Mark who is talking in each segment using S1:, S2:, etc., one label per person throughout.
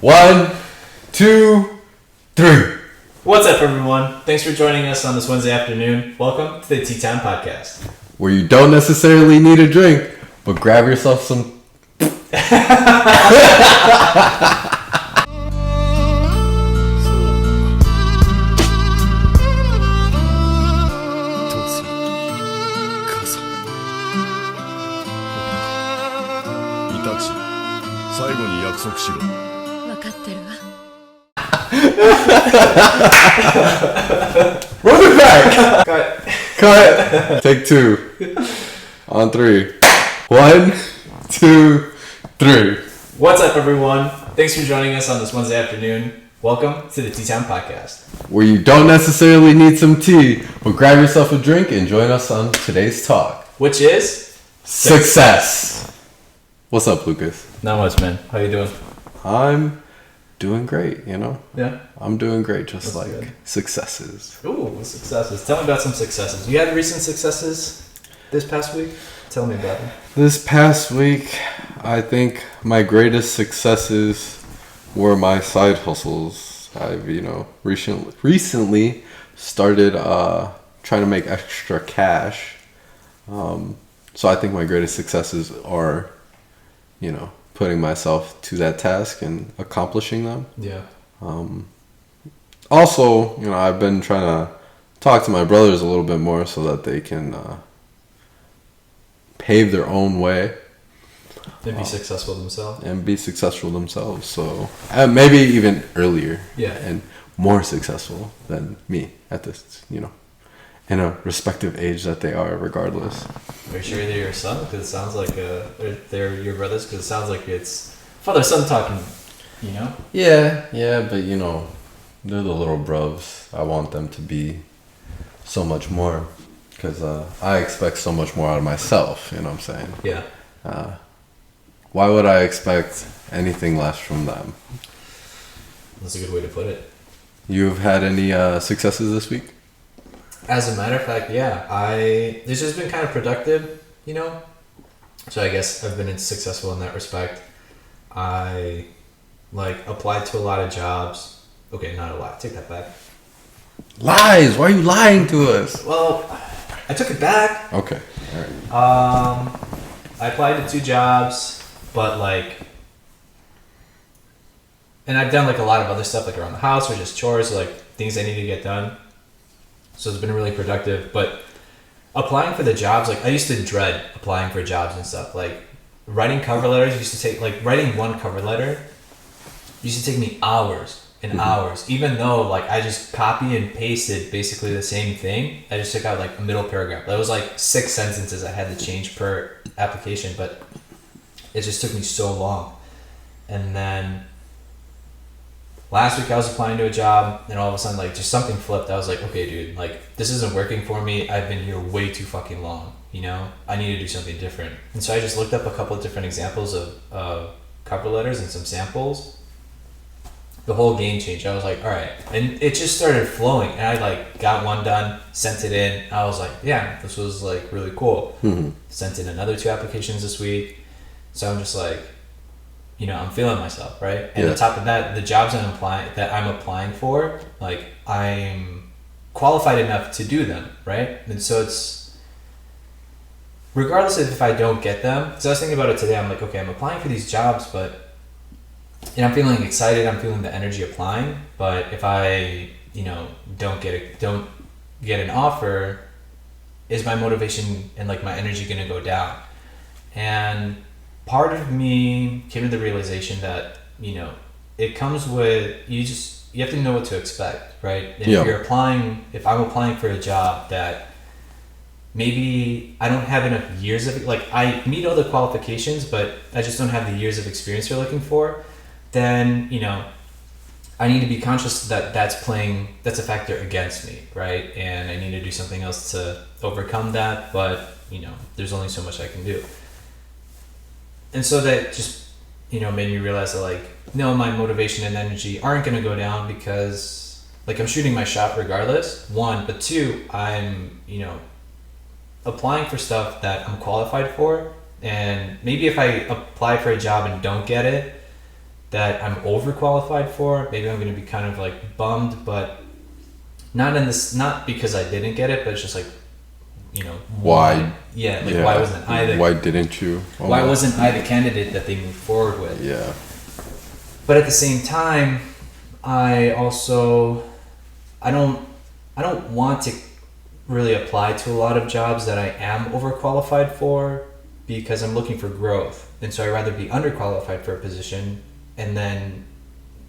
S1: 1, 2, 3.
S2: What's up, everyone? Thanks for joining us on this Wednesday afternoon. Welcome to the Tea Time Podcast,
S1: where you don't necessarily need a drink, but grab yourself some. Run it back! Cut! Take 2. On 3. 1, 2, 3.
S2: What's up, everyone? Thanks for joining us on this Wednesday afternoon. Welcome to the Tea Time Podcast,
S1: where you don't necessarily need some tea, but grab yourself a drink and join us on today's talk,
S2: which is
S1: success. What's up, Lucas?
S2: Not much, man. How you doing?
S1: I'm doing great, you know?
S2: Yeah?
S1: I'm doing great, just
S2: That's
S1: like
S2: good.
S1: Successes.
S2: Ooh, successes. Tell me about some successes. You had recent successes this past week? Tell me about them.
S1: This past week, I think my greatest successes were my side hustles. I've, recently started trying to make extra cash. So I think my greatest successes are, putting myself to that task and accomplishing them.
S2: Yeah.
S1: Also, I've been trying to talk to my brothers a little bit more so that they can pave their own way.
S2: And be successful themselves.
S1: So maybe even earlier.
S2: Yeah.
S1: And more successful than me at this, in a respective age that they are, regardless.
S2: Are you sure they're your son? Because it sounds like they're your brothers. Because it sounds like it's father-son talking.
S1: Yeah, but they're the little bros. I want them to be so much more, because I expect so much more out of myself. You know what I'm saying?
S2: Yeah.
S1: Why would I expect anything less from them?
S2: That's a good way to put it.
S1: You've had any successes this week?
S2: As a matter of fact, yeah. This has been kind of productive, So I guess I've been successful in that respect. I applied to a lot of jobs. Okay, not a lot. Take that back.
S1: Lies! Why are you lying to us?
S2: Well, I took it back.
S1: Okay. All right.
S2: I applied to 2 jobs, but and I've done a lot of other stuff around the house or just chores, things I need to get done. So it's been really productive. But applying for the jobs, I used to dread applying for jobs and stuff. Writing cover letters used to take writing one cover letter used to take me hours and hours, even though I just copy and pasted basically the same thing. I just took out a middle paragraph. That was 6 sentences I had to change per application, but it just took me so long. And then last week I was applying to a job, and all of a sudden just something flipped. I was like, okay, dude, this isn't working for me. I've been here way too fucking long. I need to do something different. And so I just looked up a couple of different examples of cover letters and some samples. The whole game changed. I was like, all right. And it just started flowing. And I got one done, sent it in. I was like, yeah, this was really cool. Mm-hmm. Sent in another 2 applications this week. So I'm just I'm feeling myself, right? And on top of that, the jobs I'm applying for, I'm qualified enough to do them, right? And so it's, regardless of if I don't get them, because I was thinking about it today, I'm like, okay, I'm applying for these jobs, and I'm feeling excited, I'm feeling the energy applying, but if I, don't get an offer, is my motivation and my energy going to go down? And part of me came to the realization that, it comes with, you have to know what to expect, right? And if I'm applying for a job that maybe I don't have enough years of, I meet all the qualifications, but I just don't have the years of experience you're looking for, then, I need to be conscious that that's a factor against me, right? And I need to do something else to overcome that, but, there's only so much I can do. And so that just, made me realize that no, my motivation and energy aren't going to go down, because I'm shooting my shot regardless, 1, but 2, I'm, applying for stuff that I'm qualified for. And maybe if I apply for a job and don't get it, that I'm overqualified for, maybe I'm going to be kind of like bummed, but not because I didn't get it, but it's just like,
S1: Why?
S2: Yeah, like why wasn't I
S1: why didn't you?
S2: Why wasn't I the candidate that they moved forward with?
S1: Yeah.
S2: But at the same time, I don't want to really apply to a lot of jobs that I am overqualified for because I'm looking for growth. And so I'd rather be underqualified for a position, and then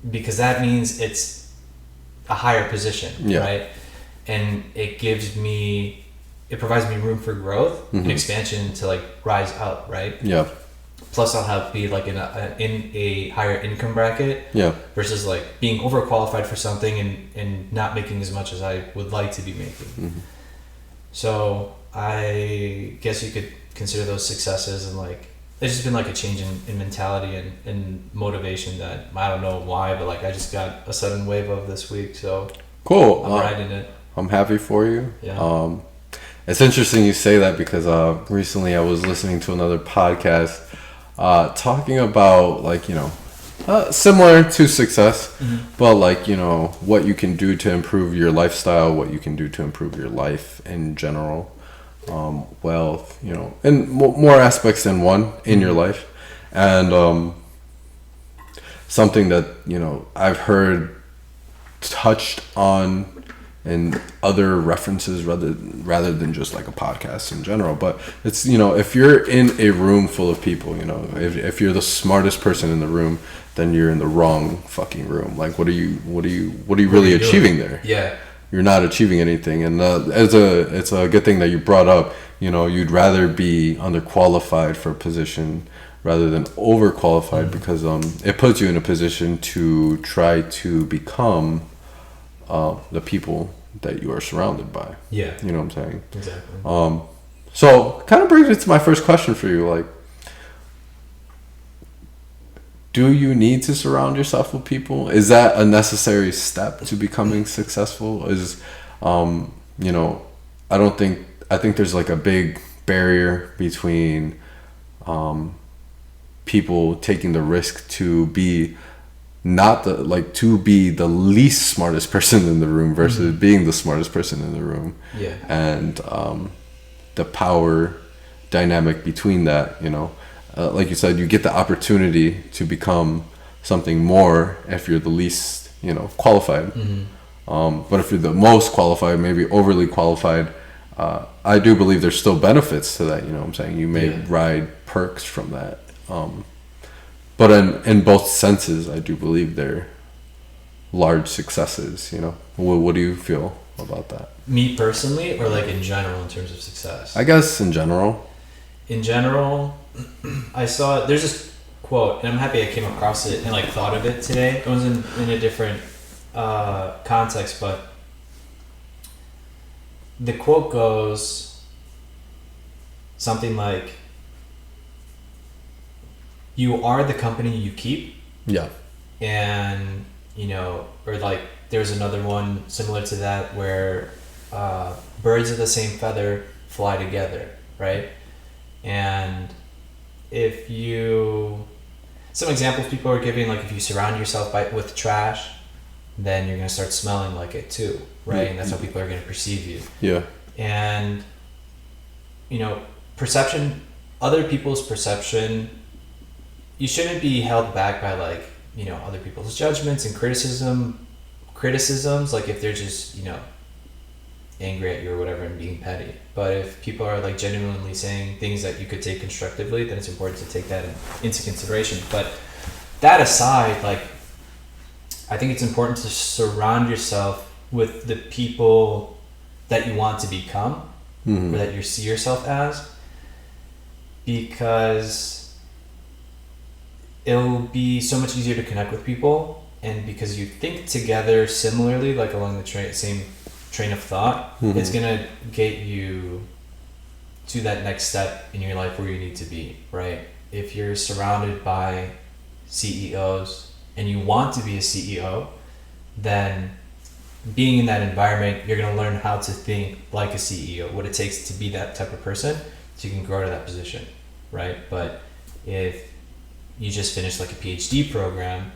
S2: because that means it's a higher position, right? And it provides me room for growth and expansion to like rise up, right?
S1: Yeah.
S2: Plus I'll be like in a higher income bracket.
S1: Yeah.
S2: Versus like being overqualified for something and not making as much as I would like to be making.
S1: Mm-hmm.
S2: So I guess you could consider those successes, and like there's just been like a change in mentality and motivation that I don't know why, but like I just got a sudden wave of this week. So
S1: cool.
S2: I'm riding it.
S1: I'm happy for you.
S2: Yeah.
S1: It's interesting you say that because recently I was listening to another podcast talking about like, similar to success, but like, what you can do to improve your lifestyle, what you can do to improve your life in general, wealth, and more aspects than one in your life. And something that, I've heard touched on in other references rather than just like a podcast in general, but it's if you're in a room full of people, if you're the smartest person in the room, then you're in the wrong fucking room. Like what are you really achieving there?
S2: Yeah,
S1: you're not achieving anything. And it's a good thing that you brought up, you'd rather be underqualified for a position rather than overqualified, because it puts you in a position to try to become the people that you are surrounded by.
S2: Yeah.
S1: You know what I'm saying?
S2: Exactly.
S1: So kind of brings it to my first question for you. Like, do you need to surround yourself with people? Is that a necessary step to becoming successful? I think there's like a big barrier between people taking the risk to be to be the least smartest person in the room versus being the smartest person in the room.
S2: Yeah.
S1: And the power dynamic between that, like you said, you get the opportunity to become something more if you're the least, qualified. But if you're the most qualified, maybe overly qualified, I do believe there's still benefits to that. You know what I'm saying? You may ride perks from that. But in both senses, I do believe they're large successes, What do you feel about that?
S2: Me personally, or like in general in terms of success?
S1: I guess in general.
S2: In general, I saw there's this quote, and I'm happy I came across it and like thought of it today. It was in a different context, but the quote goes something like, "You are the company you keep."
S1: Yeah.
S2: And or like there's another one similar to that where birds of the same feather fly together, right? And some examples people are giving, like if you surround yourself with trash, then you're going to start smelling like it too, right? And that's how people are going to perceive you.
S1: Yeah.
S2: And perception, other people's perception, you shouldn't be held back by like other people's judgments and criticisms, like if they're just angry at you or whatever and being petty. But if people are like genuinely saying things that you could take constructively, then it's important to take that into consideration. But that aside, like I think it's important to surround yourself with the people that you want to become, or that you see yourself as, because it'll be so much easier to connect with people, and because you think together similarly, like along the same train of thought, it's gonna get you to that next step in your life where you need to be, right? If you're surrounded by CEOs and you want to be a CEO, then being in that environment, you're gonna learn how to think like a CEO, what it takes to be that type of person, so you can grow to that position, right? But if you just finished like a PhD program,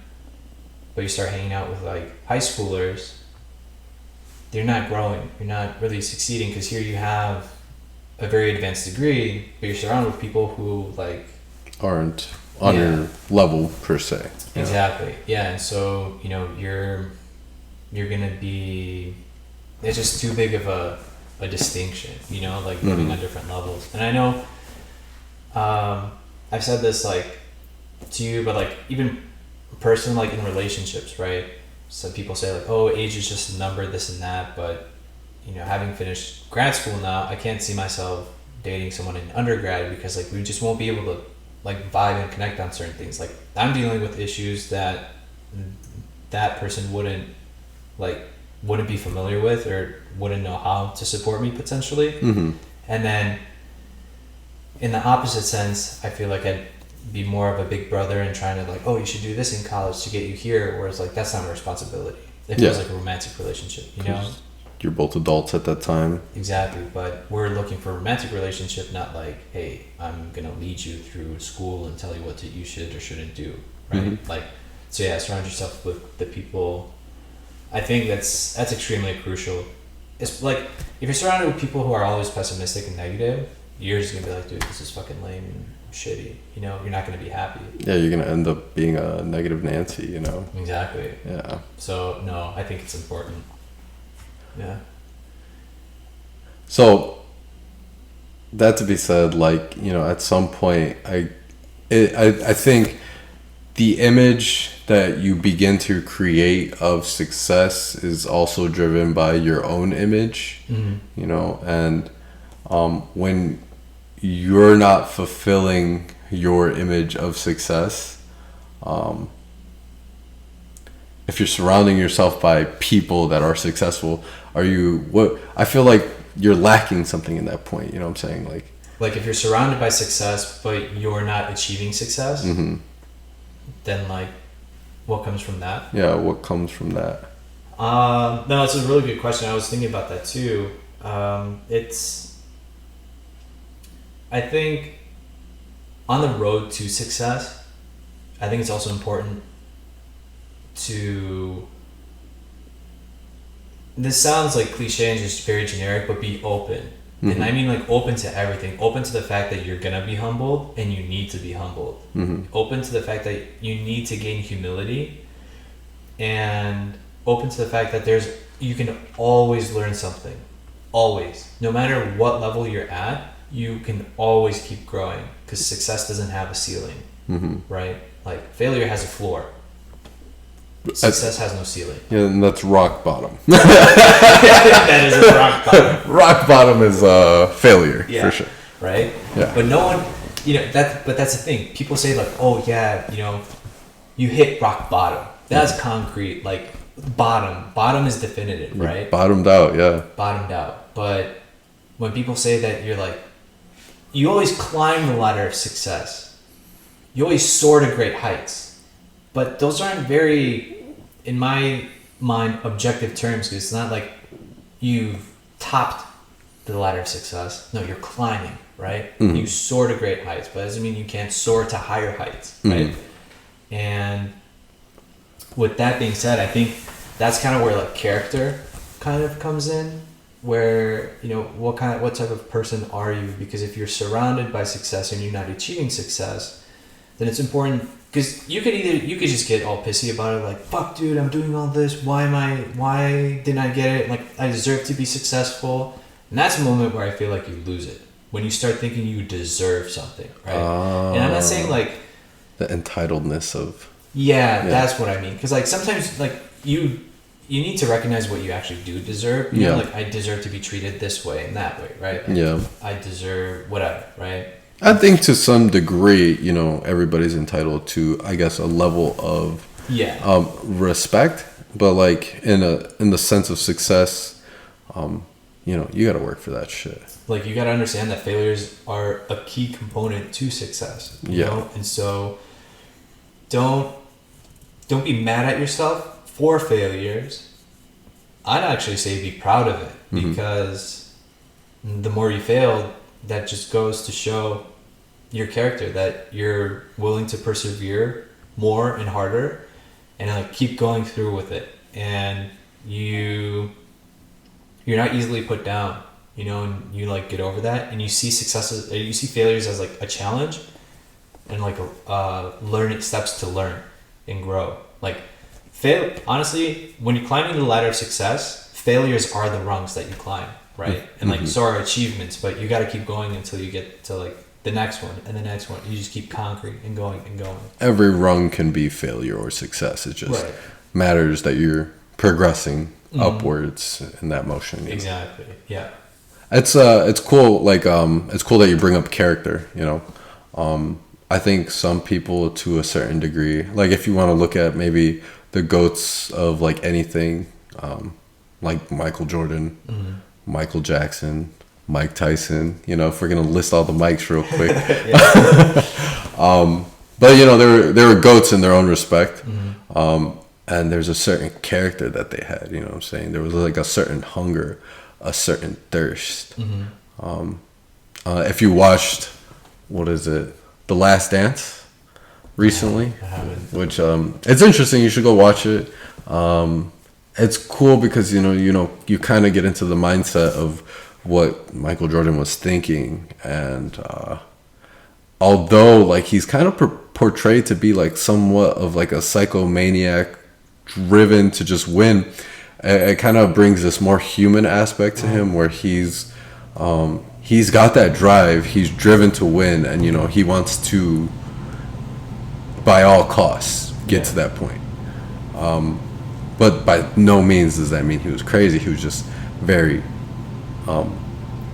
S2: but you start hanging out with like high schoolers, you're not growing, you're not really succeeding, because here you have a very advanced degree, but you're surrounded with people who like
S1: aren't on your level per se.
S2: Exactly. Yeah, and so you're gonna be. It's just too big of a distinction, like living on different levels. And I know, I've said this like to you, but like even personally, like in relationships, right? Some people say like, oh, age is just a number, this and that, but having finished grad school now, I can't see myself dating someone in undergrad, because like we just won't be able to like vibe and connect on certain things. Like I'm dealing with issues that person wouldn't be familiar with, or wouldn't know how to support me potentially. And then in the opposite sense, I feel like I'd be more of a big brother and trying to like, oh, you should do this in college to get you here, whereas like that's not a responsibility. It feels like a romantic relationship,
S1: You're both adults at that time.
S2: Exactly, but we're looking for a romantic relationship, not like, hey, I'm gonna lead you through school and tell you what you should or shouldn't do, right? Like, so yeah, surround yourself with the people. I think that's extremely crucial. It's like if you're surrounded with people who are always pessimistic and negative, you're just gonna be like, dude, this is fucking lame and shitty. You're not gonna be happy.
S1: Yeah, you're gonna end up being a negative Nancy.
S2: Exactly.
S1: Yeah.
S2: So no, I think it's important. Yeah.
S1: So that to be said, like, at some point, I think the image that you begin to create of success is also driven by your own image, and when you're not fulfilling your image of success, if you're surrounding yourself by people that are successful, I feel like you're lacking something in that point. You know what I'm saying? Like
S2: if you're surrounded by success, but you're not achieving success, then like, what comes from that?
S1: Yeah, what comes from that?
S2: No, it's a really good question. I was thinking about that too. I think on the road to success, I think it's also important to, this sounds like cliche and just very generic, but be open. And I mean like open to everything. Open to the fact that you're gonna be humbled and you need to be humbled. Open to the fact that you need to gain humility, and open to the fact that you can always learn something. Always. No matter what level you're at, you can always keep growing, because success doesn't have a ceiling, right? Like failure has a floor. Success has no ceiling.
S1: Yeah, and that's rock bottom.
S2: That is a rock bottom.
S1: Rock bottom is failure, for sure.
S2: Right?
S1: Yeah.
S2: But no one, but that's the thing. People say like, oh yeah, you hit rock bottom. That's concrete. Like bottom is definitive, right?
S1: Bottomed out, yeah.
S2: Bottomed out. But when people say that, you're like, you always climb the ladder of success. You always soar to great heights. But those aren't very, in my mind, objective terms, because it's not like you've topped the ladder of success. No, you're climbing, right? You soar to great heights, but it doesn't mean you can't soar to higher heights, right? And with that being said, I think that's kind of where like character kind of comes in, where, what type of person are you? Because if you're surrounded by success and you're not achieving success, then it's important. Because you could just get all pissy about it, like, fuck dude, I'm doing all this, why didn't I get it, like, I deserve to be successful. And that's a moment where I feel like you lose it, when you start thinking you deserve something, right? And I'm not saying like
S1: the entitledness of,
S2: that's what I mean, because like sometimes like you need to recognize what you actually do deserve. Like, I deserve to be treated this way and that way, right? I deserve whatever, right?
S1: I think to some degree, everybody's entitled to, I guess, a level of respect, but like in the sense of success, you got to work for that shit.
S2: Like, you got to understand that failures are a key component to success. You know? And so don't be mad at yourself for failures. I'd actually say be proud of it, because the more you fail, that just goes to show your character, that you're willing to persevere more and harder and like keep going through with it, and you're not easily put down, you know, and you like get over that, and you see successes, you see failures as like a challenge and like learning steps to learn and grow. Like honestly, when you're climbing the ladder of success, failures are the rungs that you climb, right? And like so are achievements, but you got to keep going until you get to like the next one and the next one. You just keep conquering and going and going. Every
S1: rung can be failure or success. It just matters that you're progressing upwards in that motion.
S2: Exactly. Yeah.
S1: It's cool. Like it's cool that you bring up character. You know, I think some people to a certain degree, like if you want to look at maybe the GOATs of like anything, like Michael Jordan, Michael Jackson, Mike Tyson, you know, if we're going to list all the Mikes real quick. But, you know, they were GOATs in their own respect. And there's a certain character that they had, you know what I'm saying? There was like a certain hunger, a certain thirst. If you watched, what is it, The Last Dance recently? I haven't. Which, it's interesting. You should go watch it. It's cool because, you know, you kind of get into the mindset of what Michael Jordan was thinking, and although like he's kind of portrayed to be like somewhat of like a psychomaniac driven to just win, it kind of brings this more human aspect to him where he's got that drive, he's driven to win, and you know he wants to by all costs get to that point, but by no means does that mean he was crazy. He was just very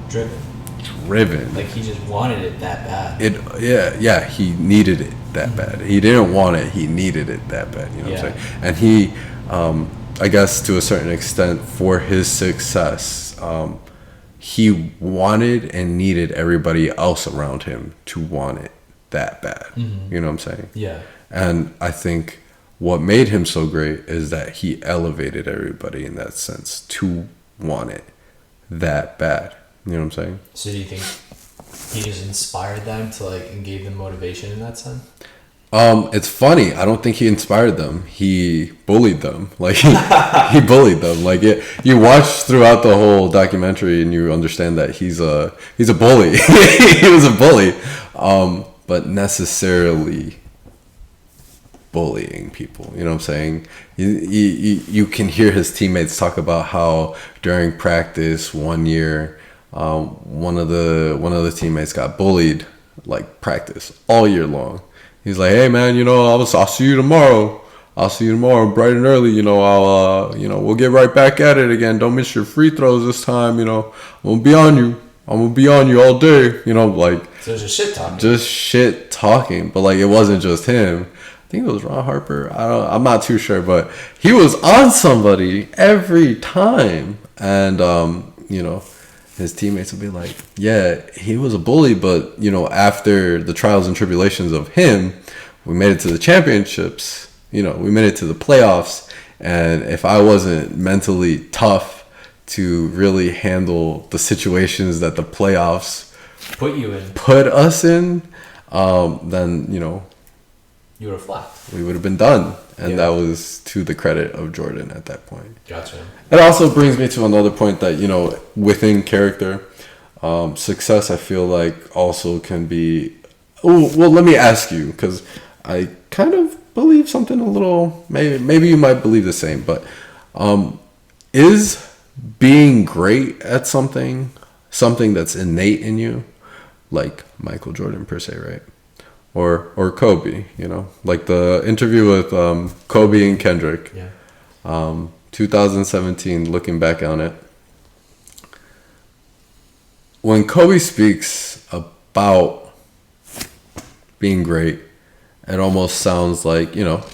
S1: driven. Like
S2: he just wanted it that bad.
S1: He needed it that bad. He didn't want it, he needed it that bad, you know what I'm saying? And he I guess to a certain extent for his success, he wanted and needed everybody else around him to want it that bad. You know what I'm saying?
S2: Yeah.
S1: And I think what made him so great is that he elevated everybody in that sense to want it that bad. You know what I'm saying?
S2: So do you think he just inspired them to like and gave them motivation in that sense?
S1: It's funny. I don't think he inspired them. He bullied them. Like he bullied them. Like you watch throughout the whole documentary and you understand that he's a bully. He was a bully, but necessarily bullying people. You know what I'm saying? You can hear his teammates talk about how during practice one year, one of the teammates got bullied like practice all year long. He's like, hey man, you know, I'll see you tomorrow. I'll see you tomorrow bright and early. You know, I'll we'll get right back at it again. Don't miss your free throws this time. You know, I'm gonna be on you. I'm gonna be on you all day. You know, like
S2: so it's just shit talking.
S1: Just shit talking, but like it wasn't just him. I think it was Ron Harper. I'm not too sure, but he was on somebody every time, and you know, his teammates would be like, yeah, he was a bully, but you know, after the trials and tribulations of him, we made it to the championships. You know, we made it to the playoffs, and if I wasn't mentally tough to really handle the situations that the playoffs put us in, then you know,
S2: you would have flopped.
S1: We would have been done. And that was to the credit of Jordan at that point.
S2: Gotcha.
S1: It also brings me to another point that, you know, within character, success, I feel like also can be... Oh, well, let me ask you, because I kind of believe something a little... Maybe you might believe the same, but is being great at something that's innate in you? Like Michael Jordan per se, right? Or Kobe, you know, like the interview with Kobe and Kendrick, 2017. Looking back on it, when Kobe speaks about being great, it almost sounds like, you know,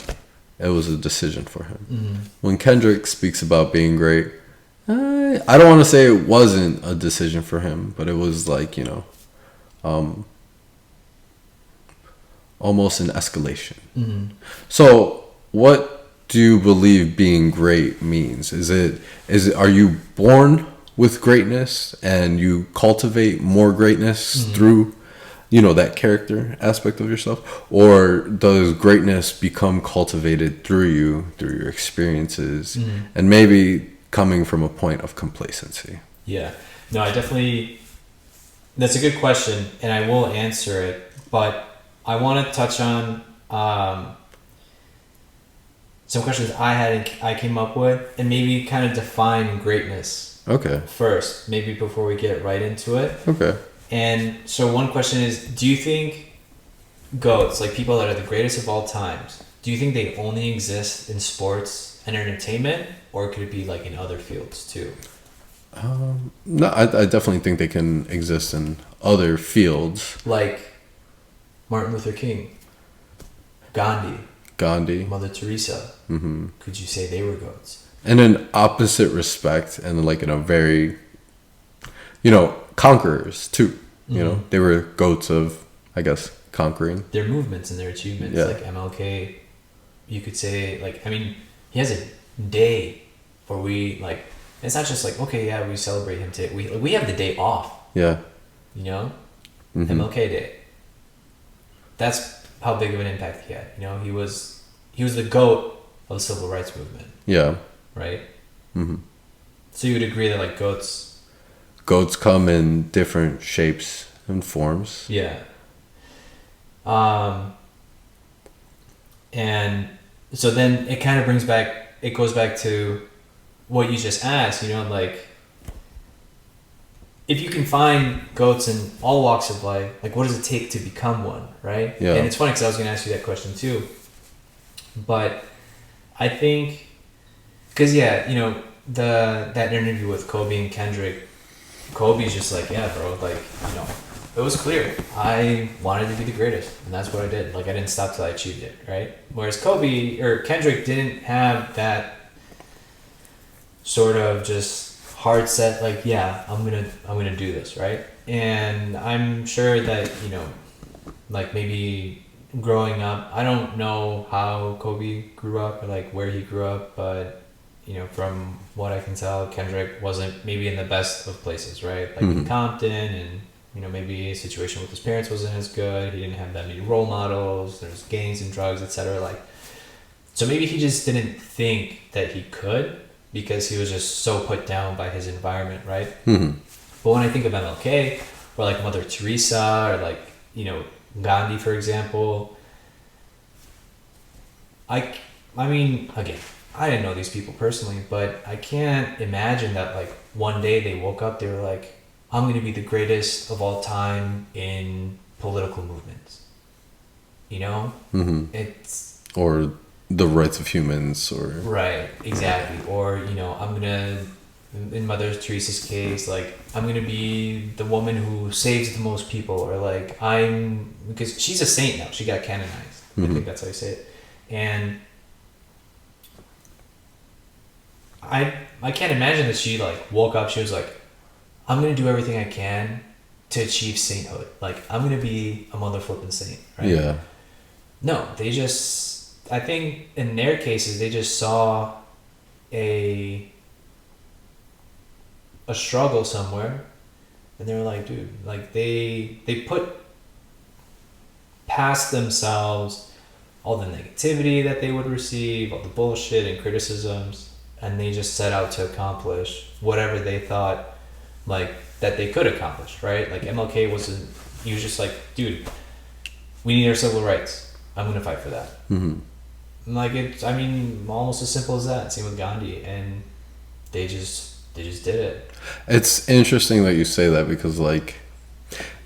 S1: it was a decision for him. When Kendrick speaks about being great, I don't want to say it wasn't a decision for him, but it was like, you know, almost an escalation. So what do you believe being great means? Are you born with greatness and you cultivate more greatness through that character aspect of yourself, or does greatness become cultivated through your experiences, and maybe coming from a point of complacency?
S2: Yeah. No, I definitely. That's a good question, and I will answer it. But I want to touch on some questions I came up with, and maybe kind of define greatness.
S1: Okay.
S2: First, maybe before we get right into it.
S1: Okay.
S2: And so one question is, do you think GOATs, like people that are the greatest of all times, do you think they only exist in sports and entertainment, or could it be like in other fields too?
S1: No, I definitely think they can exist in other fields.
S2: Like Martin Luther King, Gandhi, Mother Teresa. Mm-hmm. Could you say they were GOATs?
S1: In an opposite respect, and like in a very, conquerors too. They were GOATs of, I guess, conquering.
S2: Their movements and their achievements, like MLK, you could say, like, I mean, he has a day where we, like, it's not just like, okay, yeah, we celebrate him today. We have the day off.
S1: Yeah.
S2: MLK Day. That's how big of an impact he had. He was the GOAT of the civil rights movement.
S1: Yeah.
S2: Right? Mm-hmm. So you would agree that, like, GOATs
S1: come in different shapes and forms.
S2: Yeah. And so then it kind of goes back to what you just asked, like, if you can find GOATs in all walks of life, like, what does it take to become one, right?
S1: Yeah.
S2: And it's funny because I was going to ask you that question too. But I think, because, that interview with Kobe and Kendrick, Kobe's just like, yeah, bro, like, it was clear. I wanted to be the greatest, and that's what I did. Like, I didn't stop till I achieved it, right? Whereas Kendrick didn't have that sort of just hard set, like, yeah, I'm gonna do this, right? And I'm sure that, like, maybe growing up, I don't know how Kobe grew up or like where he grew up, but from what I can tell, Kendrick wasn't maybe in the best of places, right? Like in Compton, and maybe a situation with his parents wasn't as good. He didn't have that many role models. There's gangs and drugs, etc. Like, so maybe he just didn't think that he could because he was just so put down by his environment, right? Mm-hmm. But when I think of MLK or like Mother Teresa or like Gandhi, for example, I mean, again, I didn't know these people personally, but I can't imagine that like one day they woke up, they were like, I'm going to be the greatest of all time in political movements.
S1: Mm-hmm.
S2: It's...
S1: Or the rights of humans, or... Right,
S2: exactly. Or, I'm going to, in Mother Teresa's case, like, I'm going to be the woman who saves the most people, or like, because she's a saint now. She got canonized. Mm-hmm. I think that's how you say it. And I can't imagine that she like woke up, she was like, I'm going to do everything I can to achieve sainthood. Like, I'm going to be a mother flipping saint, right?
S1: Yeah.
S2: No, I think in their cases, they just saw a struggle somewhere, and they were like, dude, like they put past themselves all the negativity that they would receive, all the bullshit and criticisms, and they just set out to accomplish whatever they thought like that they could accomplish, right? Like MLK he was just like, dude, we need our civil rights. I'm gonna fight for that. Mm-hmm. Like almost as simple as that. Same with Gandhi, and they just did it.
S1: It's interesting that you say that, because like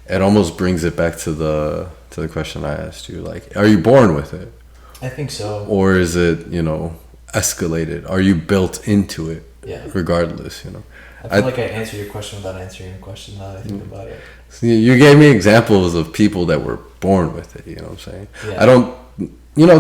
S1: it almost brings it back to the question I asked you. Like, are you born with it?
S2: I think so.
S1: Or is it escalated? Are you built into it?
S2: Yeah.
S1: Regardless,
S2: I feel like I answered your question without answering your question now that I think about it.
S1: You gave me examples of people that were born with it, you know what I'm saying?
S2: Yeah.
S1: I don't,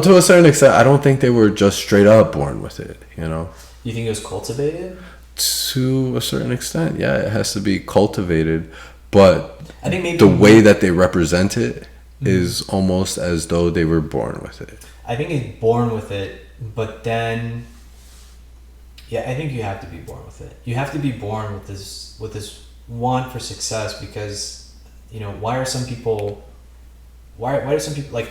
S1: to a certain extent, I don't think they were just straight up born with it,
S2: You think it was cultivated?
S1: To a certain extent, yeah, it has to be cultivated, but
S2: I think maybe
S1: the way that they represent it is almost as though they were born with it.
S2: I think it's born with it, but then... Yeah, I think you have to be born with it. You have to be born with this want for success, because, why are some people why do some people like,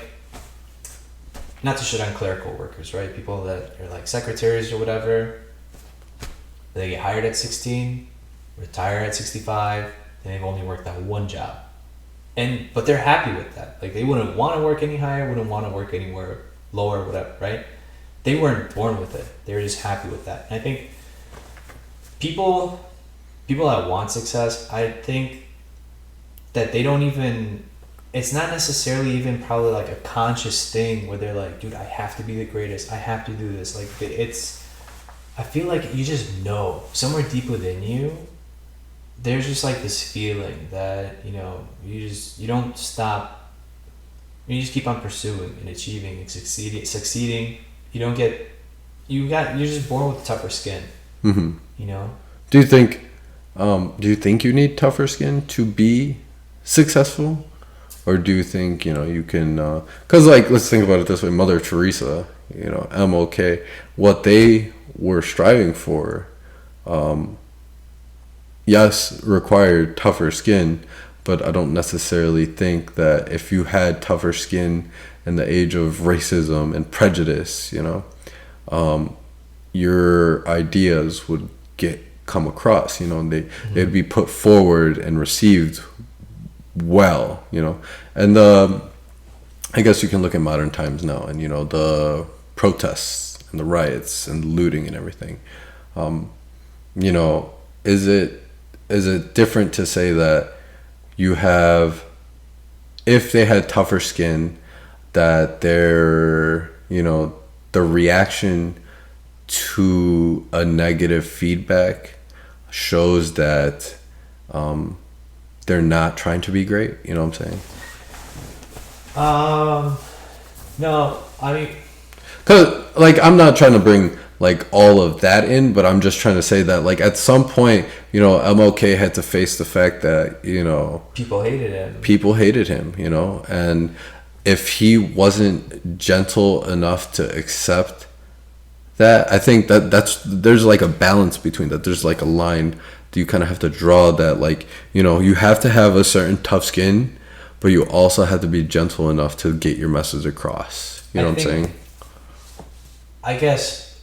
S2: not to shit on clerical workers, right? People that are like secretaries or whatever, they get hired at 16, retire at 65, and they've only worked that one job. But they're happy with that. Like, they wouldn't want to work any higher, wouldn't want to work anywhere lower, whatever, right? They weren't born with it. They were just happy with that. And I think people that want success, I think that they don't even, it's not necessarily even probably like a conscious thing where they're like, dude, I have to be the greatest. I have to do this. Like, I feel like you just know somewhere deep within you, there's just like this feeling that, you know, you don't stop. You just keep on pursuing and achieving and succeeding. You're just born with tougher skin.
S1: Mm-hmm.
S2: You know?
S1: Do you think you need tougher skin to be successful? Or do you think, you know, you can, because like, let's think about it this way, Mother Teresa, you know, MLK, what they were striving for, yes, required tougher skin, but I don't necessarily think that if you had tougher skin in the age of racism and prejudice, you know, your ideas would come across, you know, and they'd be put forward and received well, you know. And I guess you can look at modern times now, and you know, the protests and the riots and looting and everything. You know, is it different to say that you have, if they had tougher skin, that their, you know, the reaction to a negative feedback shows that they're not trying to be great? You know what I'm saying?
S2: No, I mean,
S1: because like, I'm not trying to bring like all of that in, but I'm just trying to say that like at some point, you know, MLK had to face the fact that, you know, people hated him, you know, and if he wasn't gentle enough to accept that, I think there's like a balance between that. There's like a line that you kind of have to draw, that like, you know, you have to have a certain tough skin, but you also have to be gentle enough to get your message across. You know what I'm saying?
S2: I guess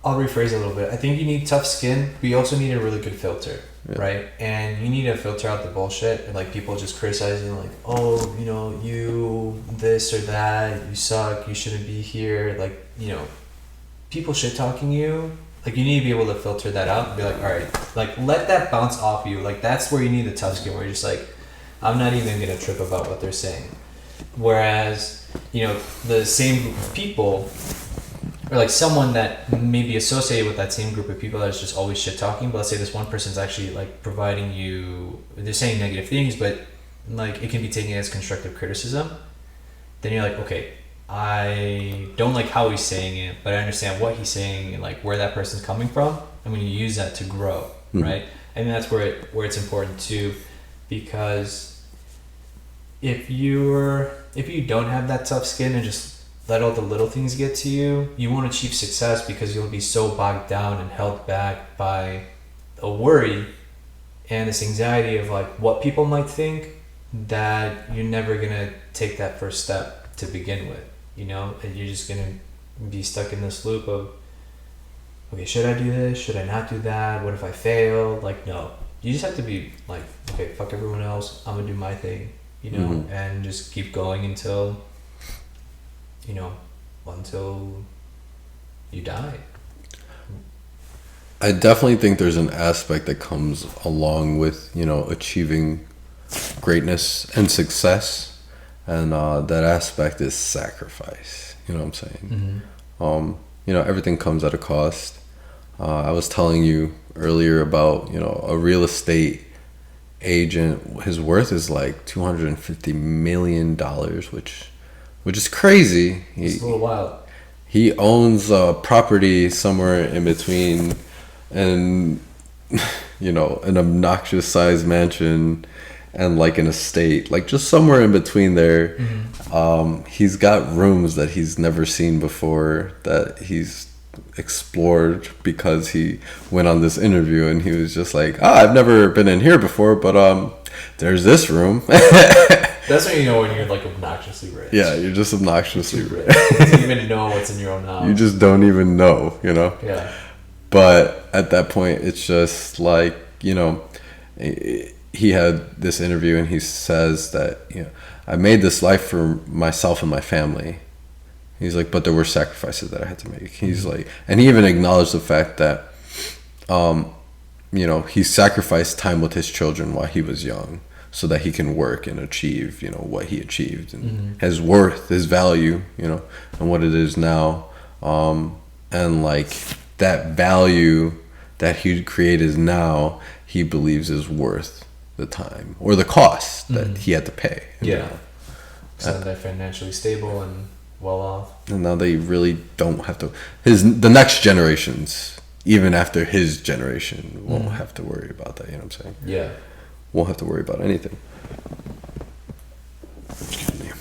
S2: I'll rephrase it a little bit. I think you need tough skin, but you also need a really good filter, right? And you need to filter out the bullshit and like people just criticizing, like, oh, you know, you this or that, you suck, you shouldn't be here. Like, you know, people shit talking you. Like, you need to be able to filter that out and be like, all right, like, let that bounce off you. Like, that's where you need the tough skin, where you're just like, I'm not even gonna trip about what they're saying. Whereas, you know, the same group of people, or like someone that may be associated with that same group of people that is just always shit talking, but let's say this one person's actually like providing you, they're saying negative things, but like it can be taken as constructive criticism, then you're like, okay, I don't like how he's saying it, but I understand what he's saying and like where that person's coming from. And when you use that to grow, right? And that's where it's important too, because if you don't have that tough skin and just let all the little things get to you, you won't achieve success because you'll be so bogged down and held back by a worry and this anxiety of like what people might think, that you're never gonna take that first step to begin with, you know? And you're just gonna be stuck in this loop of, okay, should I do this? Should I not do that? What if I fail? Like, no. You just have to be like, okay, fuck everyone else. I'm gonna do my thing, you know, and just keep going until, you know, until you die.
S1: I definitely think there's an aspect that comes along with, you know, achieving greatness and success, and that aspect is sacrifice. You know what I'm saying? You know, everything comes at a cost. I was telling you earlier about, you know, a real estate agent, his worth is like $250 million, which is crazy.
S2: It's a little wild.
S1: He owns a property somewhere in between, and you know, an obnoxious sized mansion and like an estate, like just somewhere in between there. He's got rooms that he's never seen before, that he's explored because he went on this interview and he was just like, I've never been in here before, but there's this room.
S2: That's when you know when you're like obnoxiously rich.
S1: Yeah, you're just obnoxiously rich.
S2: You don't even know what's in your own house.
S1: You just don't even know, you know?
S2: Yeah.
S1: But at that point, it's just like, you know, he had this interview and he says that, you know, I made this life for myself and my family. He's like, but there were sacrifices that I had to make. He's like, and he even acknowledged the fact that, you know, he sacrificed time with his children while he was young so that he can work and achieve, you know, what he achieved and his worth, his value, you know, and what it is now. And like that value that he created now, he believes is worth the time or the cost that he had to pay.
S2: Yeah. So they're financially stable and well off.
S1: And now they really don't have to. The next generations, even after his generation, won't have to worry about that. You know what I'm saying?
S2: Yeah.
S1: Won't have to worry about anything. Excuse me.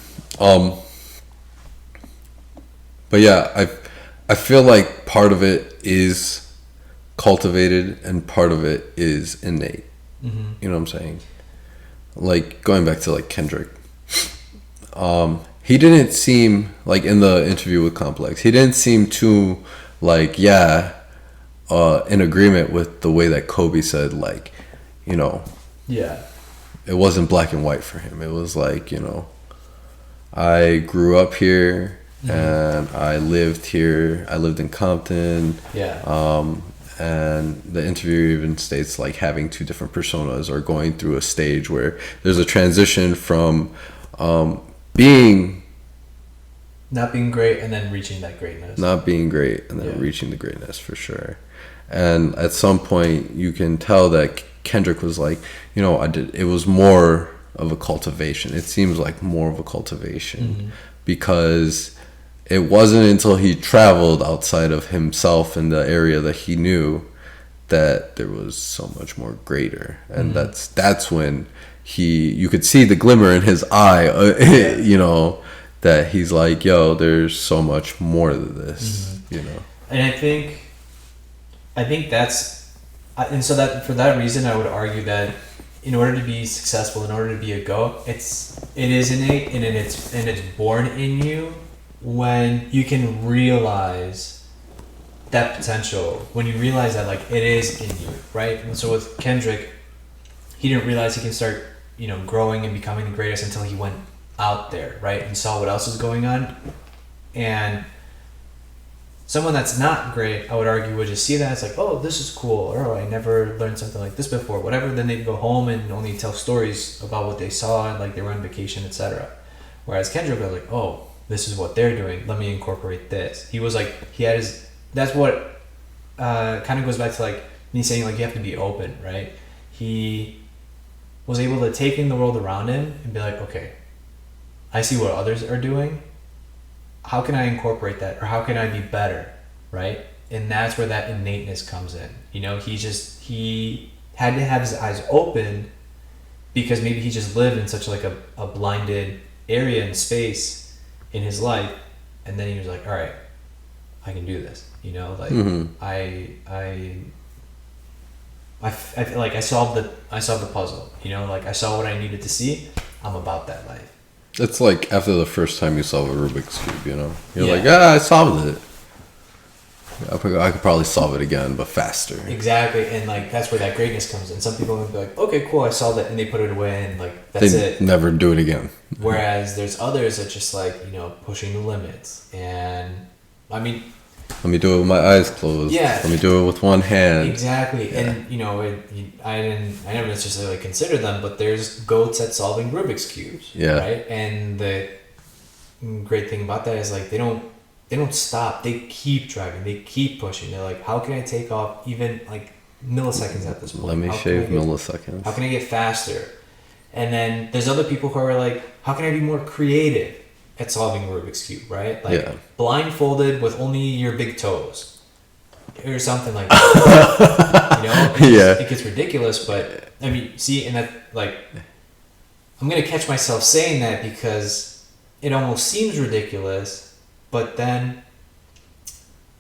S1: But yeah, I feel like part of it is cultivated and part of it is innate. Mm-hmm. You know what I'm saying? Like going back to like Kendrick. He didn't seem like in the interview with Complex. He didn't seem too like in agreement with the way that Kobe said, like, you know.
S2: Yeah.
S1: It wasn't black and white for him. It was like, you know, I grew up here and I lived here. I lived in Compton.
S2: Yeah.
S1: And the interview even states like having two different personas or going through a stage where there's a transition from
S2: not being great and then reaching that greatness.
S1: Not being great and then reaching the greatness for sure. And at some point you can tell that Kendrick was like, you know, it was more of a cultivation. It seems like more of a cultivation because it wasn't until he traveled outside of himself in the area that he knew that there was so much more greater. And that's when you could see the glimmer in his eye, you know, that he's like, yo, there's so much more to this, you know.
S2: And I think that's, and so that for that reason, I would argue that in order to be successful, in order to be a GOAT, it is innate and it's born in you when you can realize that potential, when you realize that like it is in you, right? And so with Kendrick, he didn't realize he can start, you know, growing and becoming the greatest until he went out there, right, and saw what else was going on. And someone that's not great, I would argue, would just see that it's like, oh, this is cool, or oh, I never learned something like this before, whatever. Then they'd go home and only tell stories about what they saw and like they were on vacation, etc. Whereas Kendrick was like, oh, this is what they're doing, let me incorporate this. He was like, that's what kind of goes back to like me saying like you have to be open, right? He was able to take in the world around him and be like, okay, I see what others are doing. How can I incorporate that? Or how can I be better? Right? And that's where that innateness comes in. You know, he had to have his eyes open because maybe he just lived in such like a blinded area and space in his life. And then he was like, all right, I can do this. You know, like I feel like I solved the puzzle. You know, like I saw what I needed to see. I'm about that life.
S1: It's like after the first time you solve a Rubik's Cube, you know? You're like, I solved it. I could probably solve it again, but faster.
S2: Exactly, and like that's where that greatness comes in. Some people will be like, okay, cool, I solved it, and they put it away, and like, that's it.
S1: They never do it again.
S2: Whereas there's others that just like, you know, pushing the limits. And, I mean...
S1: Let me do it with my eyes closed.
S2: Yeah.
S1: Let me do it with one hand.
S2: Exactly. Yeah. And, you know, I never necessarily consider them, but there's GOATs at solving Rubik's Cubes.
S1: Yeah.
S2: Right? And the great thing about that is, like, they don't stop. They keep driving. They keep pushing. They're like, how can I take off even, like, milliseconds at this point?
S1: Let me shave milliseconds.
S2: How can I get faster? And then there's other people who are like, how can I be more creative at solving Rubik's Cube, right? Like blindfolded with only your big toes or something like that. You know? It gets ridiculous, but I mean, see, and that, like, I'm going to catch myself saying that because it almost seems ridiculous, but then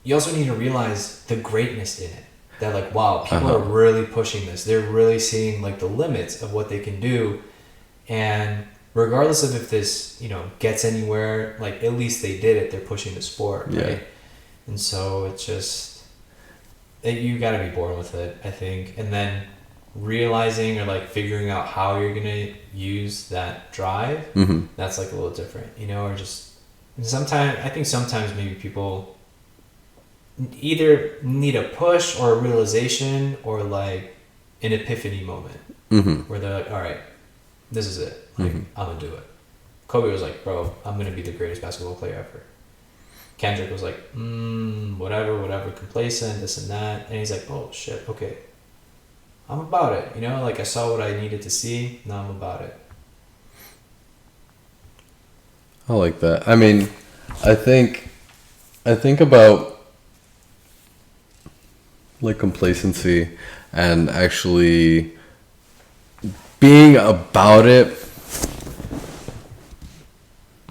S2: you also need to realize the greatness in it. That like, wow, people are really pushing this. They're really seeing like the limits of what they can do. And regardless of if this, gets anywhere, like at least they did it. They're pushing the sport, right?
S1: Yeah.
S2: And so it's just you got to be born with it, I think, and then realizing or like figuring out how you're gonna use that drive. That's like a little different, or just sometimes maybe people either need a push or a realization or like an epiphany moment where they're like, all right, this is it. Like, I'm gonna do it. Kobe was like, bro, I'm gonna be the greatest basketball player ever. Kendrick was like, whatever, complacent, this and that. And he's like, oh shit, okay. I'm about it. Like I saw what I needed to see. Now I'm about it.
S1: I like that. I mean, I think about like complacency and actually being about it.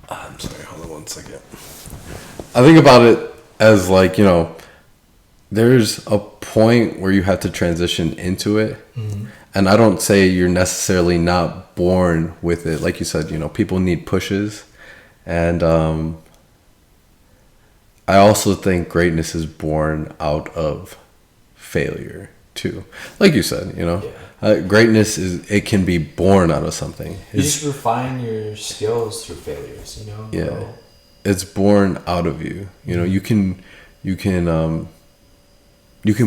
S1: I'm sorry, hold on one second. I think about it as like, there's a point where you have to transition into it. And I don't say you're necessarily not born with it. Like you said, people need pushes. And I also think greatness is born out of failure too. Like you said, greatness it can be born out of something.
S2: You just refine your skills through failures,
S1: Yeah. It's born out of you. You can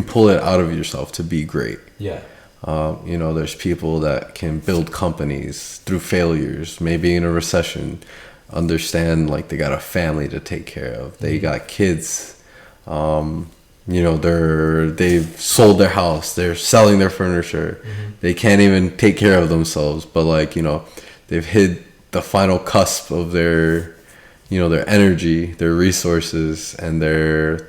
S1: pull it out of yourself to be great.
S2: Yeah.
S1: There's people that can build companies through failures, maybe in a recession, understand like they got a family to take care of. They got kids. They've sold their house. They're selling their furniture. They can't even take care of themselves. But like, they've hit the final cusp of their energy, their resources, and their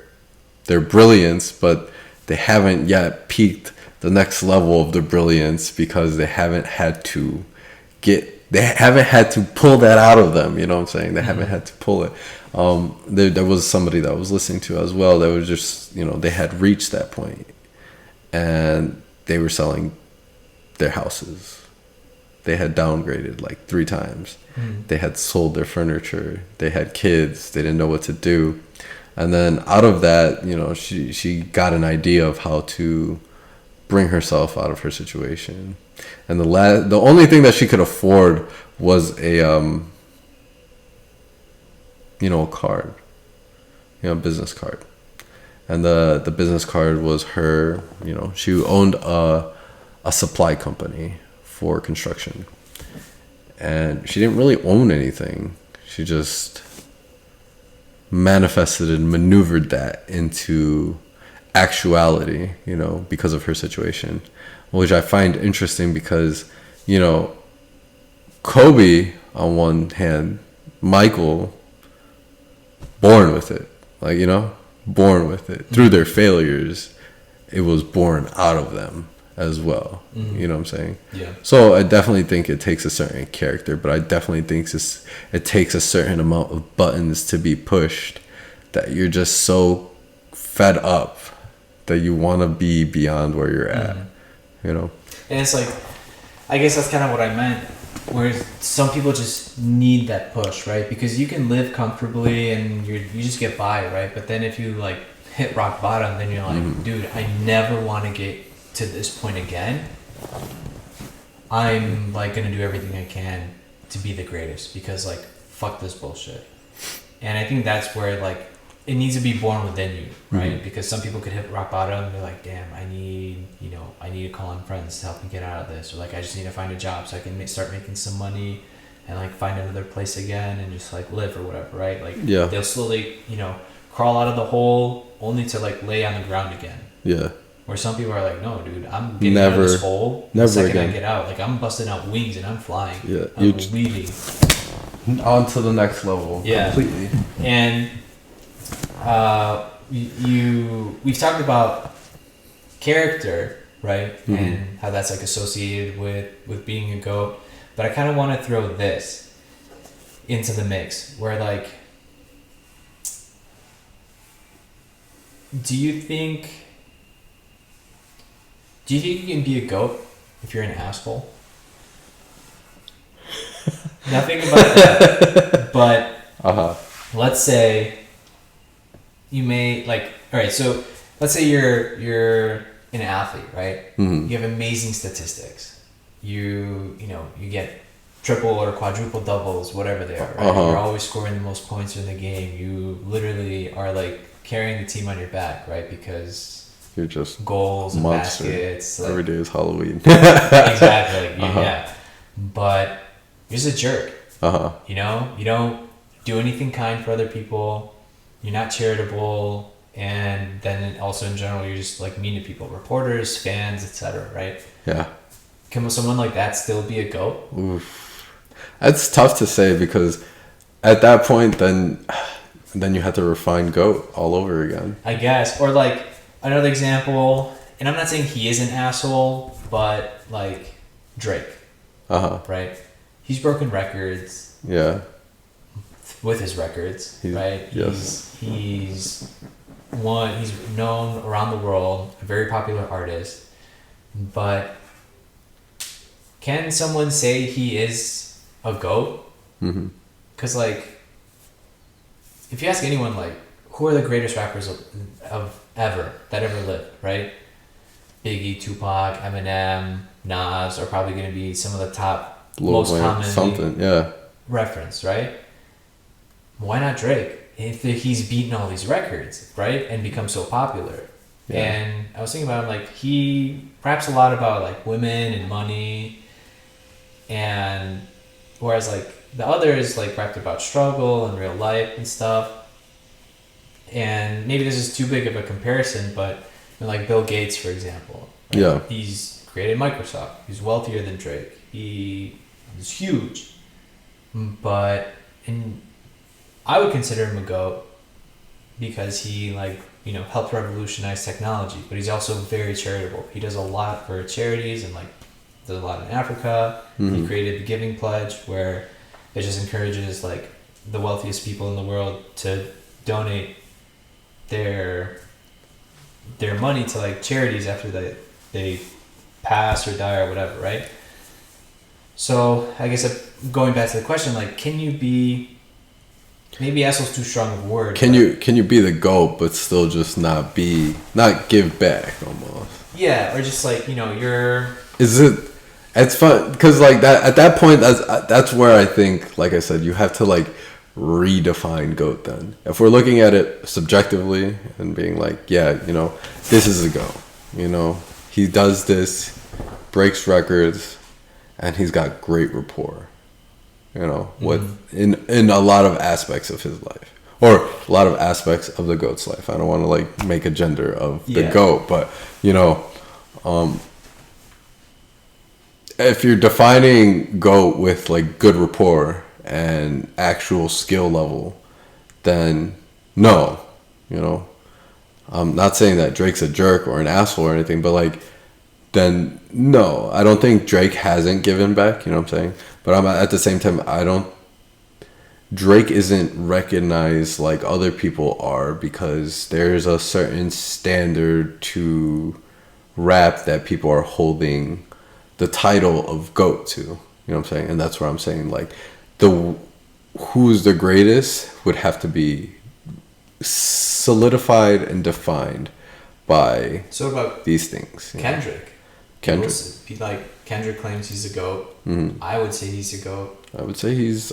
S1: brilliance, but they haven't yet peaked the next level of the brilliance because they haven't had to pull that out of them. You know what I'm saying? They haven't had to pull it. There was somebody that I was listening to as well that was just, they had reached that point and they were selling their houses. They had downgraded like 3 times. They had sold their furniture. They had kids. They didn't know what to do. And then out of that, she got an idea of how to bring herself out of her situation. And the only thing that she could afford was a card, a business card. And the business card was her, she owned a supply company for construction. And she didn't really own anything. She just manifested and maneuvered that into actuality, because of her situation, which I find interesting because, Kobe on one hand, Michael, born with it, born with it through their failures. It was born out of them as well. You know what I'm saying?
S2: Yeah.
S1: So I definitely think it takes a certain character, but I definitely think it takes a certain amount of buttons to be pushed that you're just so fed up that you want to be beyond where you're at, And
S2: it's like, I guess that's kind of what I meant, where some people just need that push, right? Because you can live comfortably and you just get by, right? But then if you like hit rock bottom, then you're like, dude, I never want to get to this point again. I'm like gonna do everything I can to be the greatest because like fuck this bullshit. And I think that's where like it needs to be born within you, right? Because some people could hit rock bottom and they're like, damn, I need to call on friends to help me get out of this, or like I just need to find a job so I can start making some money and like find another place again and just like live or whatever, right? Like they'll slowly crawl out of the hole only to like lay on the ground again.
S1: Yeah.
S2: Where some people are like, no, dude, I'm getting out of this hole the second
S1: again.
S2: I get out. Like, I'm busting out wings and I'm flying.
S1: Yeah.
S2: I'm leaving.
S1: On to the next level.
S2: Yeah.
S1: Completely.
S2: And we've talked about character, right? And how that's like associated with being a GOAT. But I kind of want to throw this into the mix where like, do you think you can be a GOAT if you're an asshole? Nothing about that. But
S1: Uh-huh.
S2: let's say you may like. All right, so let's say you're an athlete, right?
S1: Mhm.
S2: You have amazing statistics. You get triple or quadruple doubles, whatever they are, right?
S1: Uh-huh.
S2: You're always scoring the most points in the game. You literally are like carrying the team on your back, right? Because
S1: You're just
S2: goals and
S1: monster.
S2: baskets. Like,
S1: Every day is Halloween.
S2: exactly. Like,
S1: Uh-huh.
S2: Yeah. But you're just a jerk.
S1: Uh-huh.
S2: You don't do anything kind for other people. You're not charitable. And then also in general, you're just like mean to people, reporters, fans, etc. Right?
S1: Yeah.
S2: Can someone like that still be a GOAT?
S1: Oof. That's tough to say because at that point, then you have to refine GOAT all over again.
S2: I guess. Or like another example, and I'm not saying he is an asshole, but like Drake,
S1: Uh-huh.
S2: right? He's broken records
S1: Yeah.
S2: with his records, right?
S1: Yes.
S2: He's known around the world, a very popular artist, but can someone say he is a GOAT?
S1: Mm-hmm.
S2: Because like, if you ask anyone like, who are the greatest rappers of ever that ever lived, right? Biggie, Tupac, Eminem, Nas are probably going to be some of the top, most commonly
S1: something, yeah.
S2: referenced, right? Why not Drake? If he's beaten all these records, right, and become so popular.
S1: Yeah.
S2: And I was thinking about him, like, he raps a lot about like women and money, and whereas like the others like rapped about struggle and real life and stuff. And maybe this is too big of a comparison, but like Bill Gates, for example, right?
S1: Yeah,
S2: He's created Microsoft. He's wealthier than Drake. He is huge, but I would consider him a GOAT because he helped revolutionize technology. But he's also very charitable. He does a lot for charities and like does a lot in Africa.
S1: Mm-hmm.
S2: He created the Giving Pledge, where it just encourages like the wealthiest people in the world to donate their money to like charities after they pass or die or whatever, right? So I guess going back to the question, like, can you be, maybe asshole's too strong of a word.
S1: Can you be the GOAT but still just not give back almost?
S2: Yeah, or just like, you're.
S1: It's fun because like that at that point that's where I think, like I said, you have to like redefine GOAT. Then if we're looking at it subjectively and being like, yeah, this is a GOAT. He does this, breaks records, and he's got great rapport. With in a lot of aspects of his life, or a lot of aspects of the GOAT's life. I don't want to like make a gender of the GOAT, but if you're defining GOAT with like good rapport and actual skill level, then no. I'm not saying that Drake's a jerk or an asshole or anything, but like, then no, I don't think Drake hasn't given back, you know what I'm saying? But at the same time, Drake isn't recognized like other people are because there's a certain standard to rap that people are holding the title of GOAT to, you know what I'm saying? And that's where I'm saying like who's the greatest would have to be solidified and defined by
S2: So about
S1: these things.
S2: Kendrick. Kendrick claims he's a GOAT.
S1: Mm-hmm.
S2: I would say he's a GOAT.
S1: I would say he's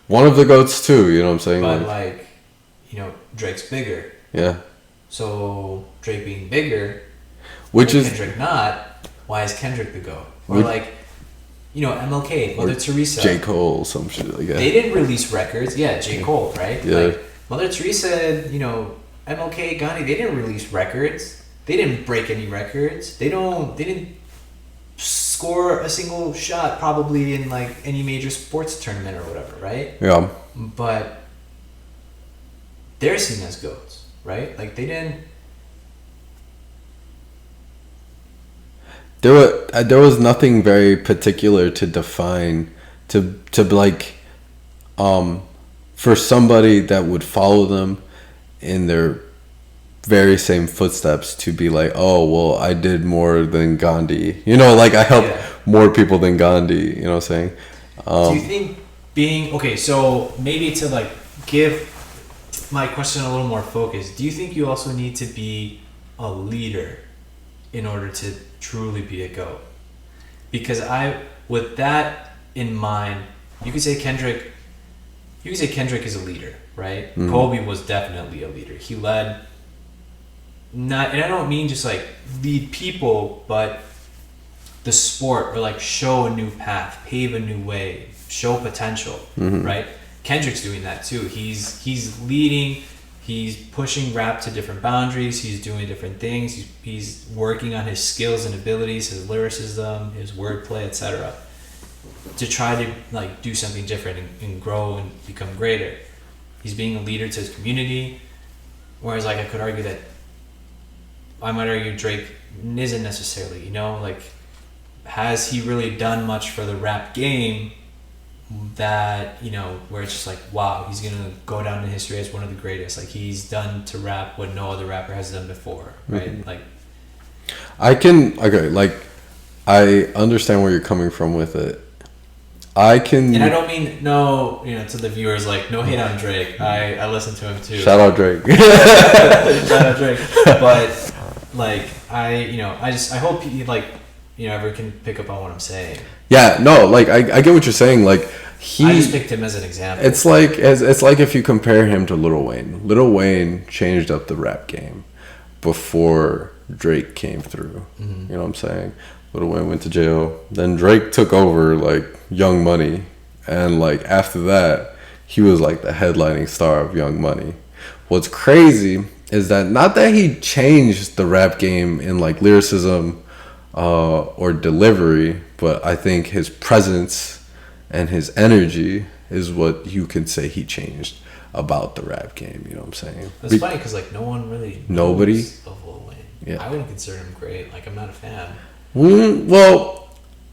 S1: one of the GOATs too, you know what I'm saying?
S2: But Drake's bigger.
S1: Yeah.
S2: So Drake being bigger,
S1: Which is
S2: Kendrick not, why is Kendrick the GOAT? Or MLK, Mother Teresa.
S1: J. Cole, some shit like that.
S2: They didn't release records. Yeah, J. Cole, right?
S1: Yeah.
S2: Like Mother Teresa, MLK, Gandhi, they didn't release records. They didn't break any records. They didn't score a single shot probably in like any major sports tournament or whatever, right?
S1: Yeah.
S2: But they're seen as GOATs, right? Like they didn't.
S1: There was nothing very particular to define to like for somebody that would follow them in their very same footsteps to be like, oh well, I did more than Gandhi, like I helped more people than Gandhi, you know what I'm saying?
S2: Do you think being okay? So maybe to like give my question a little more focus. Do you think you also need to be a leader in order to truly be a GOAT? Because with that in mind, you could say Kendrick is a leader, right? Mm-hmm. Kobe was definitely a leader. He led, and I don't mean just like lead people, but the sport, or like show a new path, pave a new way, show potential, right? Kendrick's doing that too. He's leading, he's pushing rap to different boundaries, he's doing different things, he's working on his skills and abilities, his lyricism, his wordplay, etc., to try to like do something different and grow and become greater. He's being a leader to his community, whereas like I might argue Drake isn't necessarily, you know, like, has he really done much for the rap game that, you know, where it's just like, wow, he's gonna go down in history as one of the greatest. Like, he's done to rap what no other rapper has done before, right? Like,
S1: I understand where you're coming from with it. And
S2: I don't mean to the viewers, like, no hate on Drake. I listen to him too.
S1: Shout out Drake.
S2: Shout out Drake. But like, I hope he, like, everyone can pick up on what I'm saying.
S1: Yeah, no, like I get what you're saying. Like,
S2: I just picked him as an example.
S1: It's like if you compare him to Lil Wayne. Lil Wayne changed up the rap game before Drake came through. You know what I'm saying? Lil Wayne went to jail. Then Drake took over, like, Young Money, and like after that, he was like the headlining star of Young Money. What's crazy is that not that he changed the rap game in like lyricism or delivery, but I think his presence and his energy is what you can say he changed about the rap game. You know what I'm saying?
S2: That's funny because like nobody of Lil Wayne.
S1: Yeah, I
S2: wouldn't consider him great. Like, I'm not a fan.
S1: Well,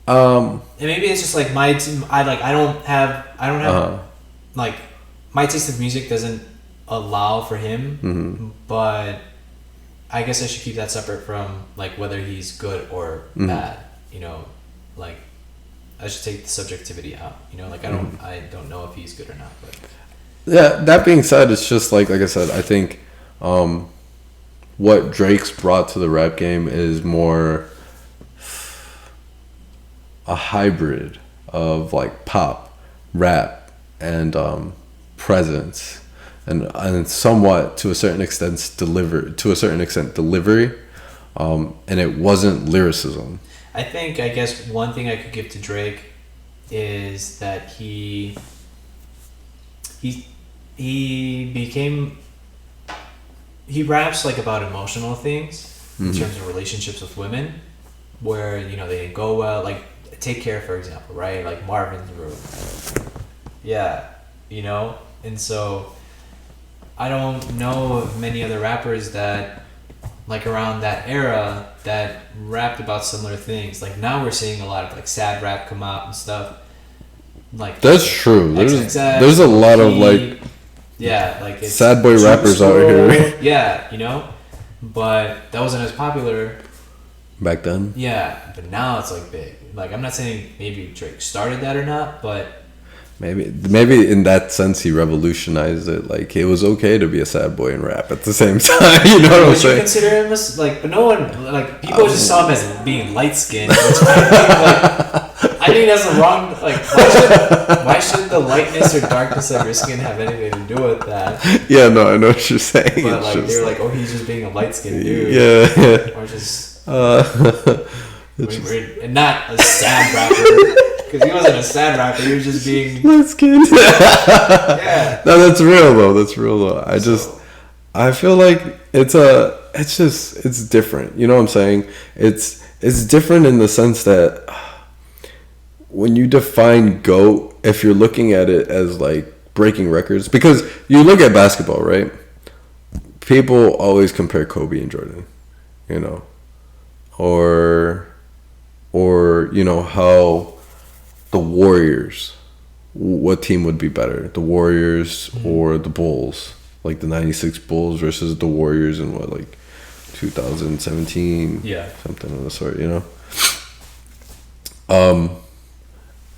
S2: and maybe it's just like my team. I don't have like, my taste of music doesn't allow for him, but I guess I should keep that separate from like whether he's good or bad. You know, like, I should take the subjectivity out. You know, like, I don't know if he's good or not. But
S1: yeah, that being said, it's just like I said, I think what Drake's brought to the rap game is more a hybrid of like pop, rap, and presence, and somewhat to a certain extent delivery, and it wasn't lyricism.
S2: I guess one thing I could give to Drake is that he raps like about emotional things in terms of relationships with women, where, you know, they didn't go well, like Take Care, for example, right? Like Marvin's Room. Yeah, you know? And so I don't know of many other rappers that, like, around that era that rapped about similar things. Like, now we're seeing a lot of like sad rap come out and stuff. Like,
S1: that's true. There's a lot of like,
S2: yeah, like, it's
S1: sad boy rappers out here.
S2: Yeah, you know? But that wasn't as popular
S1: back then.
S2: Yeah, but now it's like big. Like, I'm not saying maybe Drake started that or not, but
S1: maybe in that sense he revolutionized it. Like, it was okay to be a sad boy and rap at the same time. You know what I'm saying? Would you
S2: consider him as like? But no one, like, people just saw him as being light skinned. I think that's the wrong. Like, why should the lightness or darkness of your skin have anything to do with that?
S1: Yeah, no, I know what you're saying.
S2: But like, they were like, oh, he's just being a light skinned dude.
S1: Yeah.
S2: Or just. And not a sad rapper, because he wasn't a sad rapper. He was just being
S1: light skinned. Yeah. No, that's real though. I feel like it's different. You know what I'm saying? It's different in the sense that when you define GOAT, if you're looking at it as like breaking records, because you look at basketball, right? People always compare Kobe and Jordan, you know, or you know, how the Warriors, what team would be better, the Warriors or the Bulls, like the 96 Bulls versus the Warriors in what, like 2017, something of the sort, you know.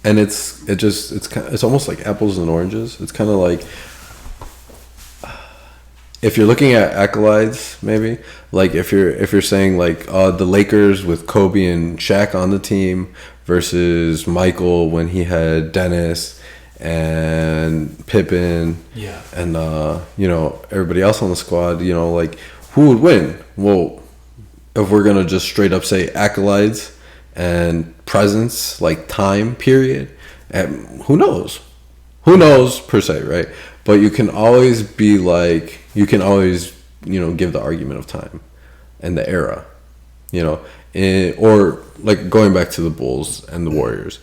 S1: and it's almost like apples and oranges. It's kind of like, if you're looking at accolades, maybe like if you're saying like the Lakers with Kobe and Shaq on the team versus Michael when he had Dennis and Pippen,
S2: yeah,
S1: and everybody else on the squad, like who would win? Well, if we're gonna just straight up say accolades and presence, like time period, and who knows per se, right? But you can always be like, give the argument of time and the era, or like going back to the Bulls and the Warriors.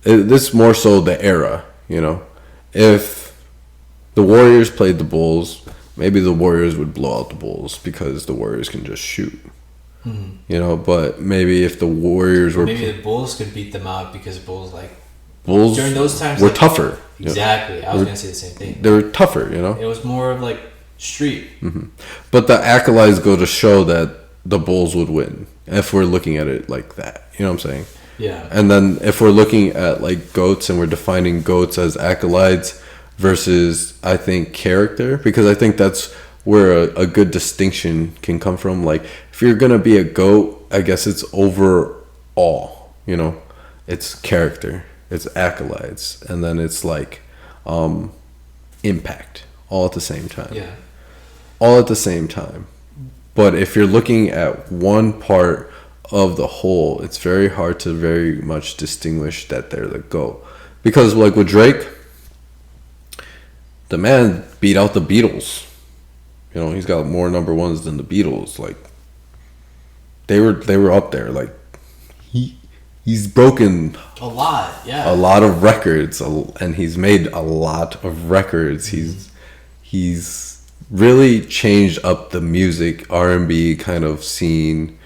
S1: This more so the era, if the Warriors played the Bulls, maybe the Warriors would blow out the Bulls because the Warriors can just shoot. But maybe if the Warriors were...
S2: Maybe the Bulls could beat them out because Bulls during those times...
S1: were tougher.
S2: Exactly. I was going to say the same thing.
S1: They were tougher,
S2: It was more of like street.
S1: Mm-hmm. But the accolades go to show that the Bulls would win if we're looking at it like that. You know what I'm saying?
S2: Yeah.
S1: And then if we're looking at like GOATs and we're defining GOATs as accolades versus, I think, character, because I think that's where a good distinction can come from. Like, if you're going to be a GOAT, I guess it's overall, it's character, it's accolades, and then it's like impact all at the same time.
S2: Yeah.
S1: All at the same time. But if you're looking at one part of the whole, it's very hard to very much distinguish that they're the GOAT. Because like with Drake, the man beat out the Beatles. He's got more number ones than the Beatles. Like, they were up there. Like, he's broken
S2: a lot, yeah,
S1: a lot of records, and he's made a lot of records. He's really changed up the music, R&B kind of scene,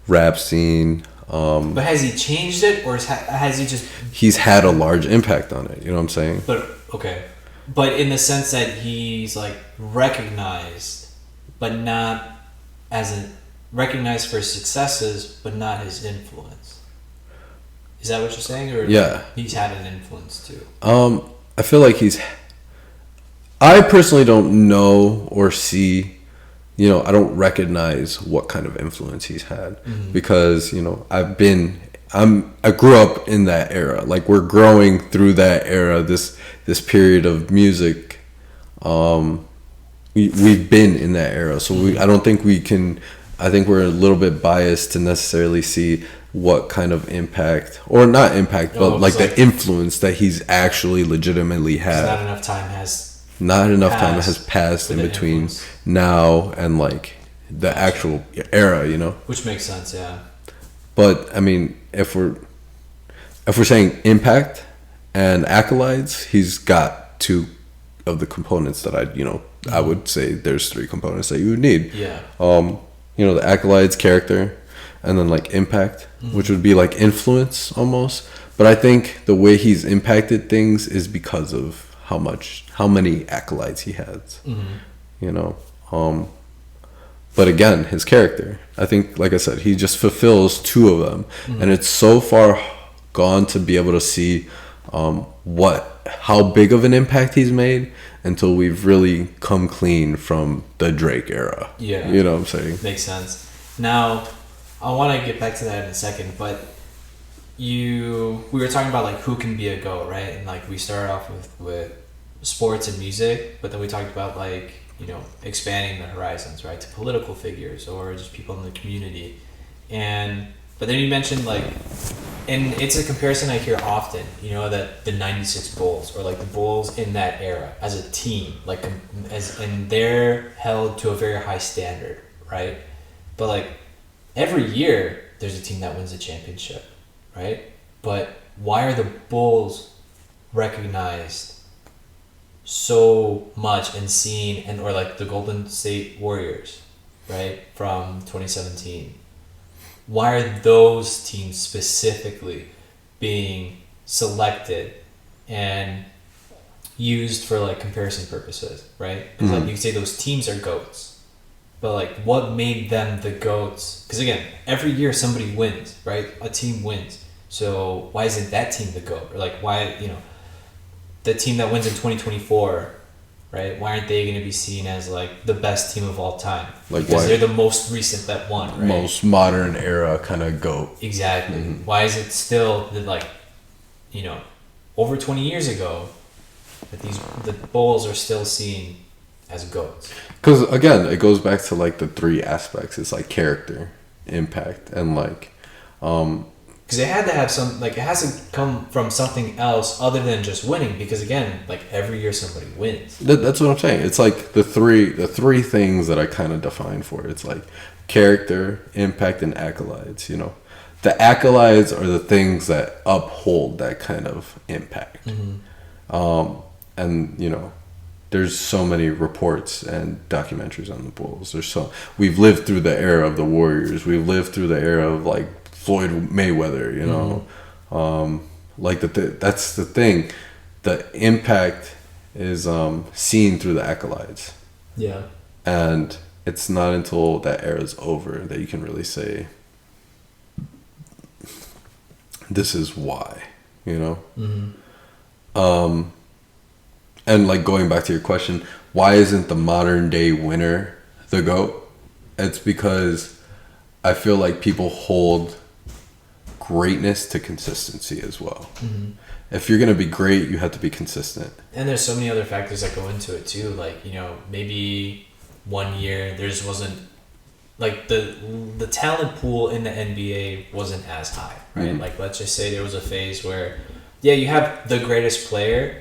S1: rap scene.
S2: But has he changed it, or has he just...
S1: He's had a large impact on it, you know what I'm saying?
S2: But, okay. But in the sense that he's, like, recognized, but not recognized for his successes, but not his influence. Is that what you're saying? Or
S1: yeah.
S2: He's had an influence, too?
S1: I feel like I personally don't know or see, I don't recognize what kind of influence he's had, because, I grew up in that era. Like, we're growing through that era, this period of music. We've been in that era. So I don't think we can, I think we're a little bit biased to necessarily see what kind of impact, or not impact, but like the influence that he's actually legitimately had.
S2: Not enough time has passed
S1: in between now and like the actual era,
S2: Which makes sense, yeah.
S1: But I mean, if we're saying impact and accolades, he's got two of the components that I would say there's three components that you would need.
S2: Yeah.
S1: The accolades, character, and then like impact, which would be like influence almost. But I think the way he's impacted things is because of how many accolades he has. But again, his character, I think, like I said, he just fulfills two of them, and it's so far gone to be able to see how big of an impact he's made until we've really come clean from the Drake era.
S2: Yeah.
S1: You know what I'm saying?
S2: Makes sense. Now, I want to get back to that in a second, but we were talking about like who can be a GOAT, right? And like we started off with sports and music, but then we talked about like, expanding the horizons, right? To political figures or just people in the community. But then you mentioned like, and it's a comparison I hear often, that the 96 Bulls, or like the Bulls in that era as a team, like and they're held to a very high standard, right? But like every year there's a team that wins a championship, right? But why are the Bulls recognized so much and seen, or like the Golden State Warriors, right, from 2017? Why are those teams specifically being selected and used for like comparison purposes, right? Because like you can say those teams are GOATs, but like what made them the GOATs? Because again, every year somebody wins, right? A team wins. So why isn't that team the GOAT? Or like why, the team that wins in 2024, right? Why aren't they going to be seen as like the best team of all time?
S1: Like
S2: because
S1: why?
S2: they're the most recent that won, right?
S1: Most modern era kind of GOAT.
S2: Exactly. Why is it still that like, over 20 years ago that the Bulls are still seen as GOATs?
S1: Because again, it goes back to like the three aspects. It's like character, impact, and like
S2: because it had to have some, like, it has to come from something else other than just winning. Because again, like every year somebody wins.
S1: That's what I'm saying. It's like the three things that I kind of define for it. It's like character, impact, and accolades. The accolades are the things that uphold that kind of impact. And there's so many reports and documentaries on the Bulls. We've lived through the era of the Warriors. We've lived through the era of like Floyd Mayweather. Like that's the thing. The impact is seen through the accolades.
S2: Yeah. And
S1: it's not until that era is over that you can really say, this is why, and like going back to your question, why isn't the modern day winner the GOAT? It's because I feel like people hold greatness to consistency as well. If you're gonna be great, you have to be consistent.
S2: And there's so many other factors that go into it too. Like maybe one year there just wasn't, like, the talent pool in the NBA wasn't as high, right? Like, let's just say there was a phase where, you have the greatest player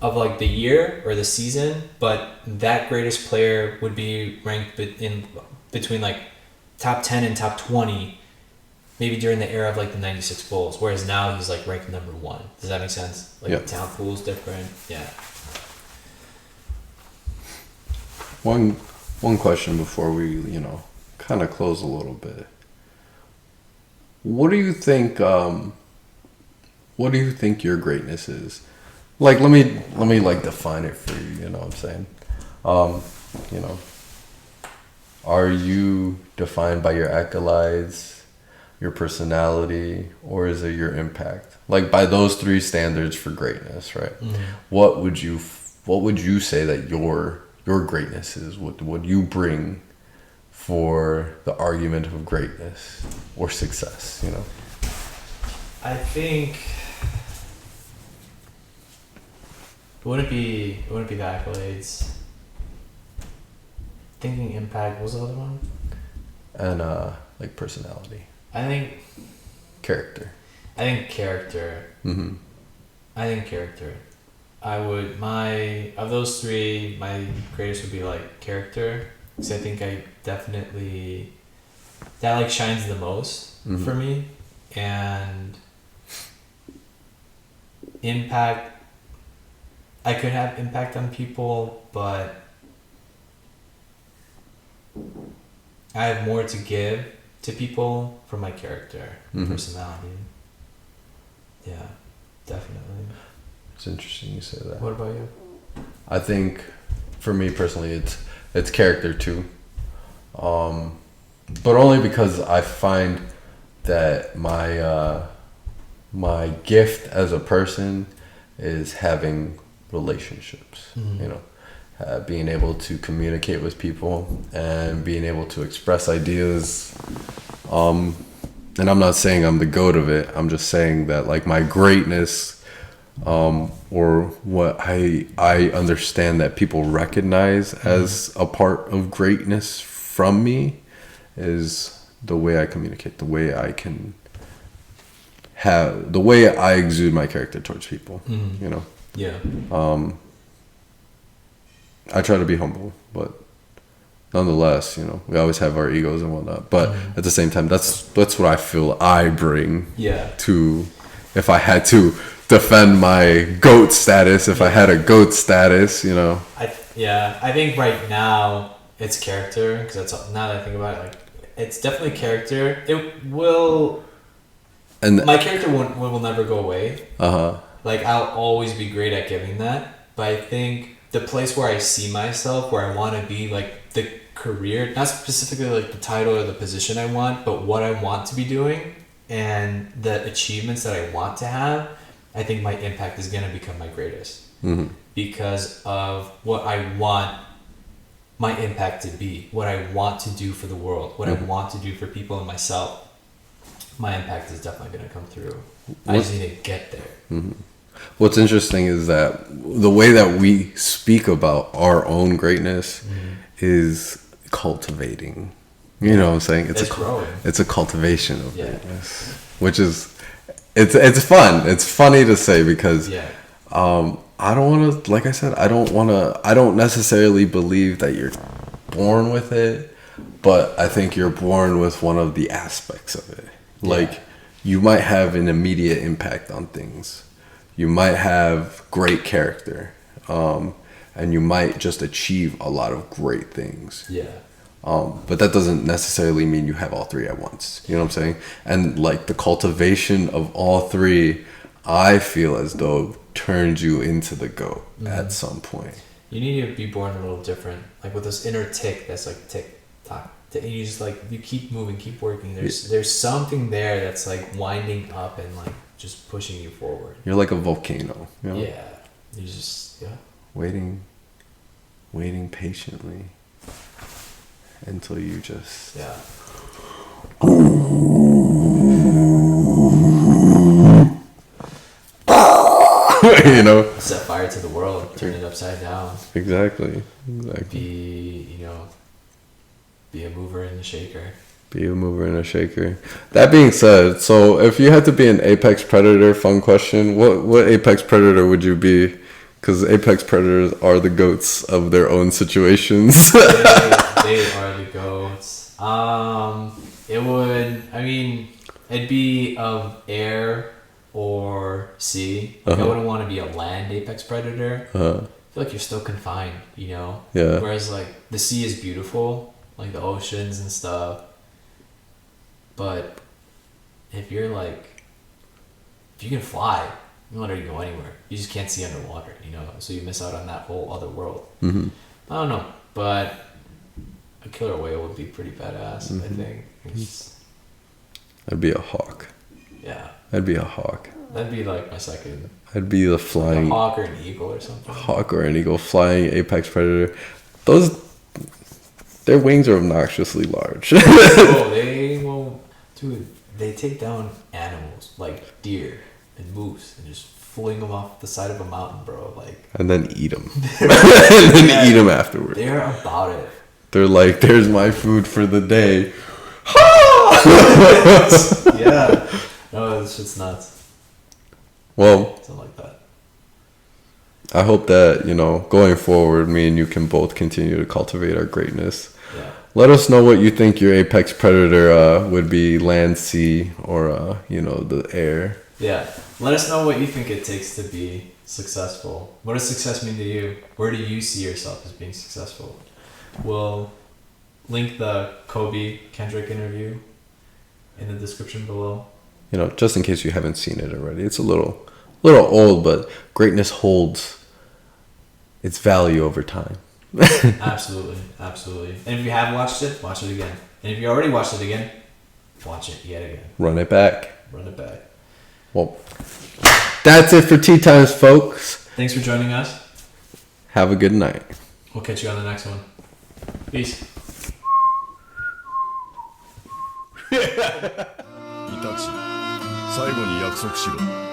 S2: of like the year or the season, but that greatest player would be ranked in between like top 10 and top 20, maybe during the era of like the 96 Bulls, whereas now he's like ranked number 1. Does that make sense? Like, the talent pool is different. Yeah.
S1: One question before we, kind of close a little bit. What do you think your greatness is? Like, let me like define it for you, you know what I'm saying? Are you defined by your accolades, your personality, or is it your impact? Like, by those three standards for greatness, right? What would you say that your greatness is? What would you bring for the argument of greatness or success,
S2: I think it wouldn't be the accolades. Thinking impact, what was the other one?
S1: And like personality.
S2: I think
S1: character.
S2: I think character. Of those three, my greatest would be like character, because I think I definitely, that like shines the most for me. And impact, I could have impact on people, but I have more to give to people from my character, personality. Yeah, definitely.
S1: It's interesting you say that.
S2: What about you?
S1: I think, for me personally, it's character too, but only because I find that my gift as a person is having relationships. Being able to communicate with people and being able to express ideas. And I'm not saying I'm the GOAT of it. I'm just saying that like my greatness, or what I understand that people recognize as a part of greatness from me, is the way I communicate, the way I exude my character towards people.
S2: Yeah.
S1: I try to be humble, but nonetheless, we always have our egos and whatnot. But at the same time, that's what I feel I bring to, if I had to defend my GOAT status, if I had a GOAT status,
S2: I think right now it's character, because that's now that I think about it, like, it's definitely character. It will, and my character will never go away. Like, I'll always be great at giving that, but I think the place where I see myself, where I want to be, like the career, not specifically like the title or the position I want, but what I want to be doing and the achievements that I want to have, I think my impact is going to become my greatest. Because of what I want my impact to be, what I want to do for the world, what I want to do for people and myself. My impact is definitely going to come through. I just need to get there.
S1: What's interesting is that the way that we speak about our own greatness is cultivating. You know what I'm saying? It's a cultivation of greatness, which is it's fun. It's funny to say because I don't want to, like I said, I don't necessarily believe that you're born with it, but I think you're born with one of the aspects of it. Like, you might have an immediate impact on things. You might have great character. And you might just achieve a lot of great things. Yeah. But that doesn't necessarily mean you have all three at once. You know what I'm saying? And, like, the cultivation of all three, I feel as though turns you into the GOAT at some point.
S2: You need to be born a little different. Like, with this inner tick that's like tick, tock. You just like, you keep moving, keep working. There's something there that's like winding up and like just pushing you forward.
S1: You're like a volcano. You know?
S2: Yeah. You just
S1: waiting patiently until you just you know,
S2: set fire to the world, turn it upside down.
S1: Exactly.
S2: Be a mover and a shaker.
S1: Be a mover and a shaker. That being said, so if you had to be an apex predator, fun question, what apex predator would you be? Because apex predators are the goats of their own situations.
S2: They are the goats. It'd be of air or sea. Like, I wouldn't want to be a land apex predator. I feel like you're still confined, you know?
S1: Yeah.
S2: Whereas, like, the sea is beautiful, like the oceans and stuff. But if you can fly, you can literally go anywhere. You just can't see underwater, you know? So you miss out on that whole other world. I don't know, but a killer whale would be pretty badass, I think.
S1: I'd be a hawk.
S2: Yeah.
S1: I'd be a hawk.
S2: That'd be like my second.
S1: I'd be the flying...
S2: Like a hawk or an eagle or something.
S1: Hawk or an eagle, flying apex predator. Their wings are obnoxiously large.
S2: Dude, they take down animals like deer and moose and just fling them off the side of a mountain, bro. Like,
S1: and then eat them. Eat them afterwards.
S2: They're about it.
S1: They're like, there's my food for the day.
S2: Yeah. No, this shit's nuts.
S1: Well,
S2: something like that.
S1: I hope that, going forward, me and you can both continue to cultivate our greatness. Yeah. Let us know what you think your apex predator would be, land, sea, or, the air.
S2: Yeah. Let us know what you think it takes to be successful. What does success mean to you? Where do you see yourself as being successful? We'll link the Kobe Kendrick interview in the description below.
S1: Just in case you haven't seen it already. It's a little old, but greatness holds its value over time.
S2: Absolutely. And if you have watched it, watch it again. And if you already watched it again, watch it yet again.
S1: Run it back.
S2: Well,
S1: that's it for Tea Times, folks.
S2: Thanks for joining us.
S1: Have a good night.
S2: We'll catch you on the next one. Peace.
S3: イタチ、最後に約束しろ。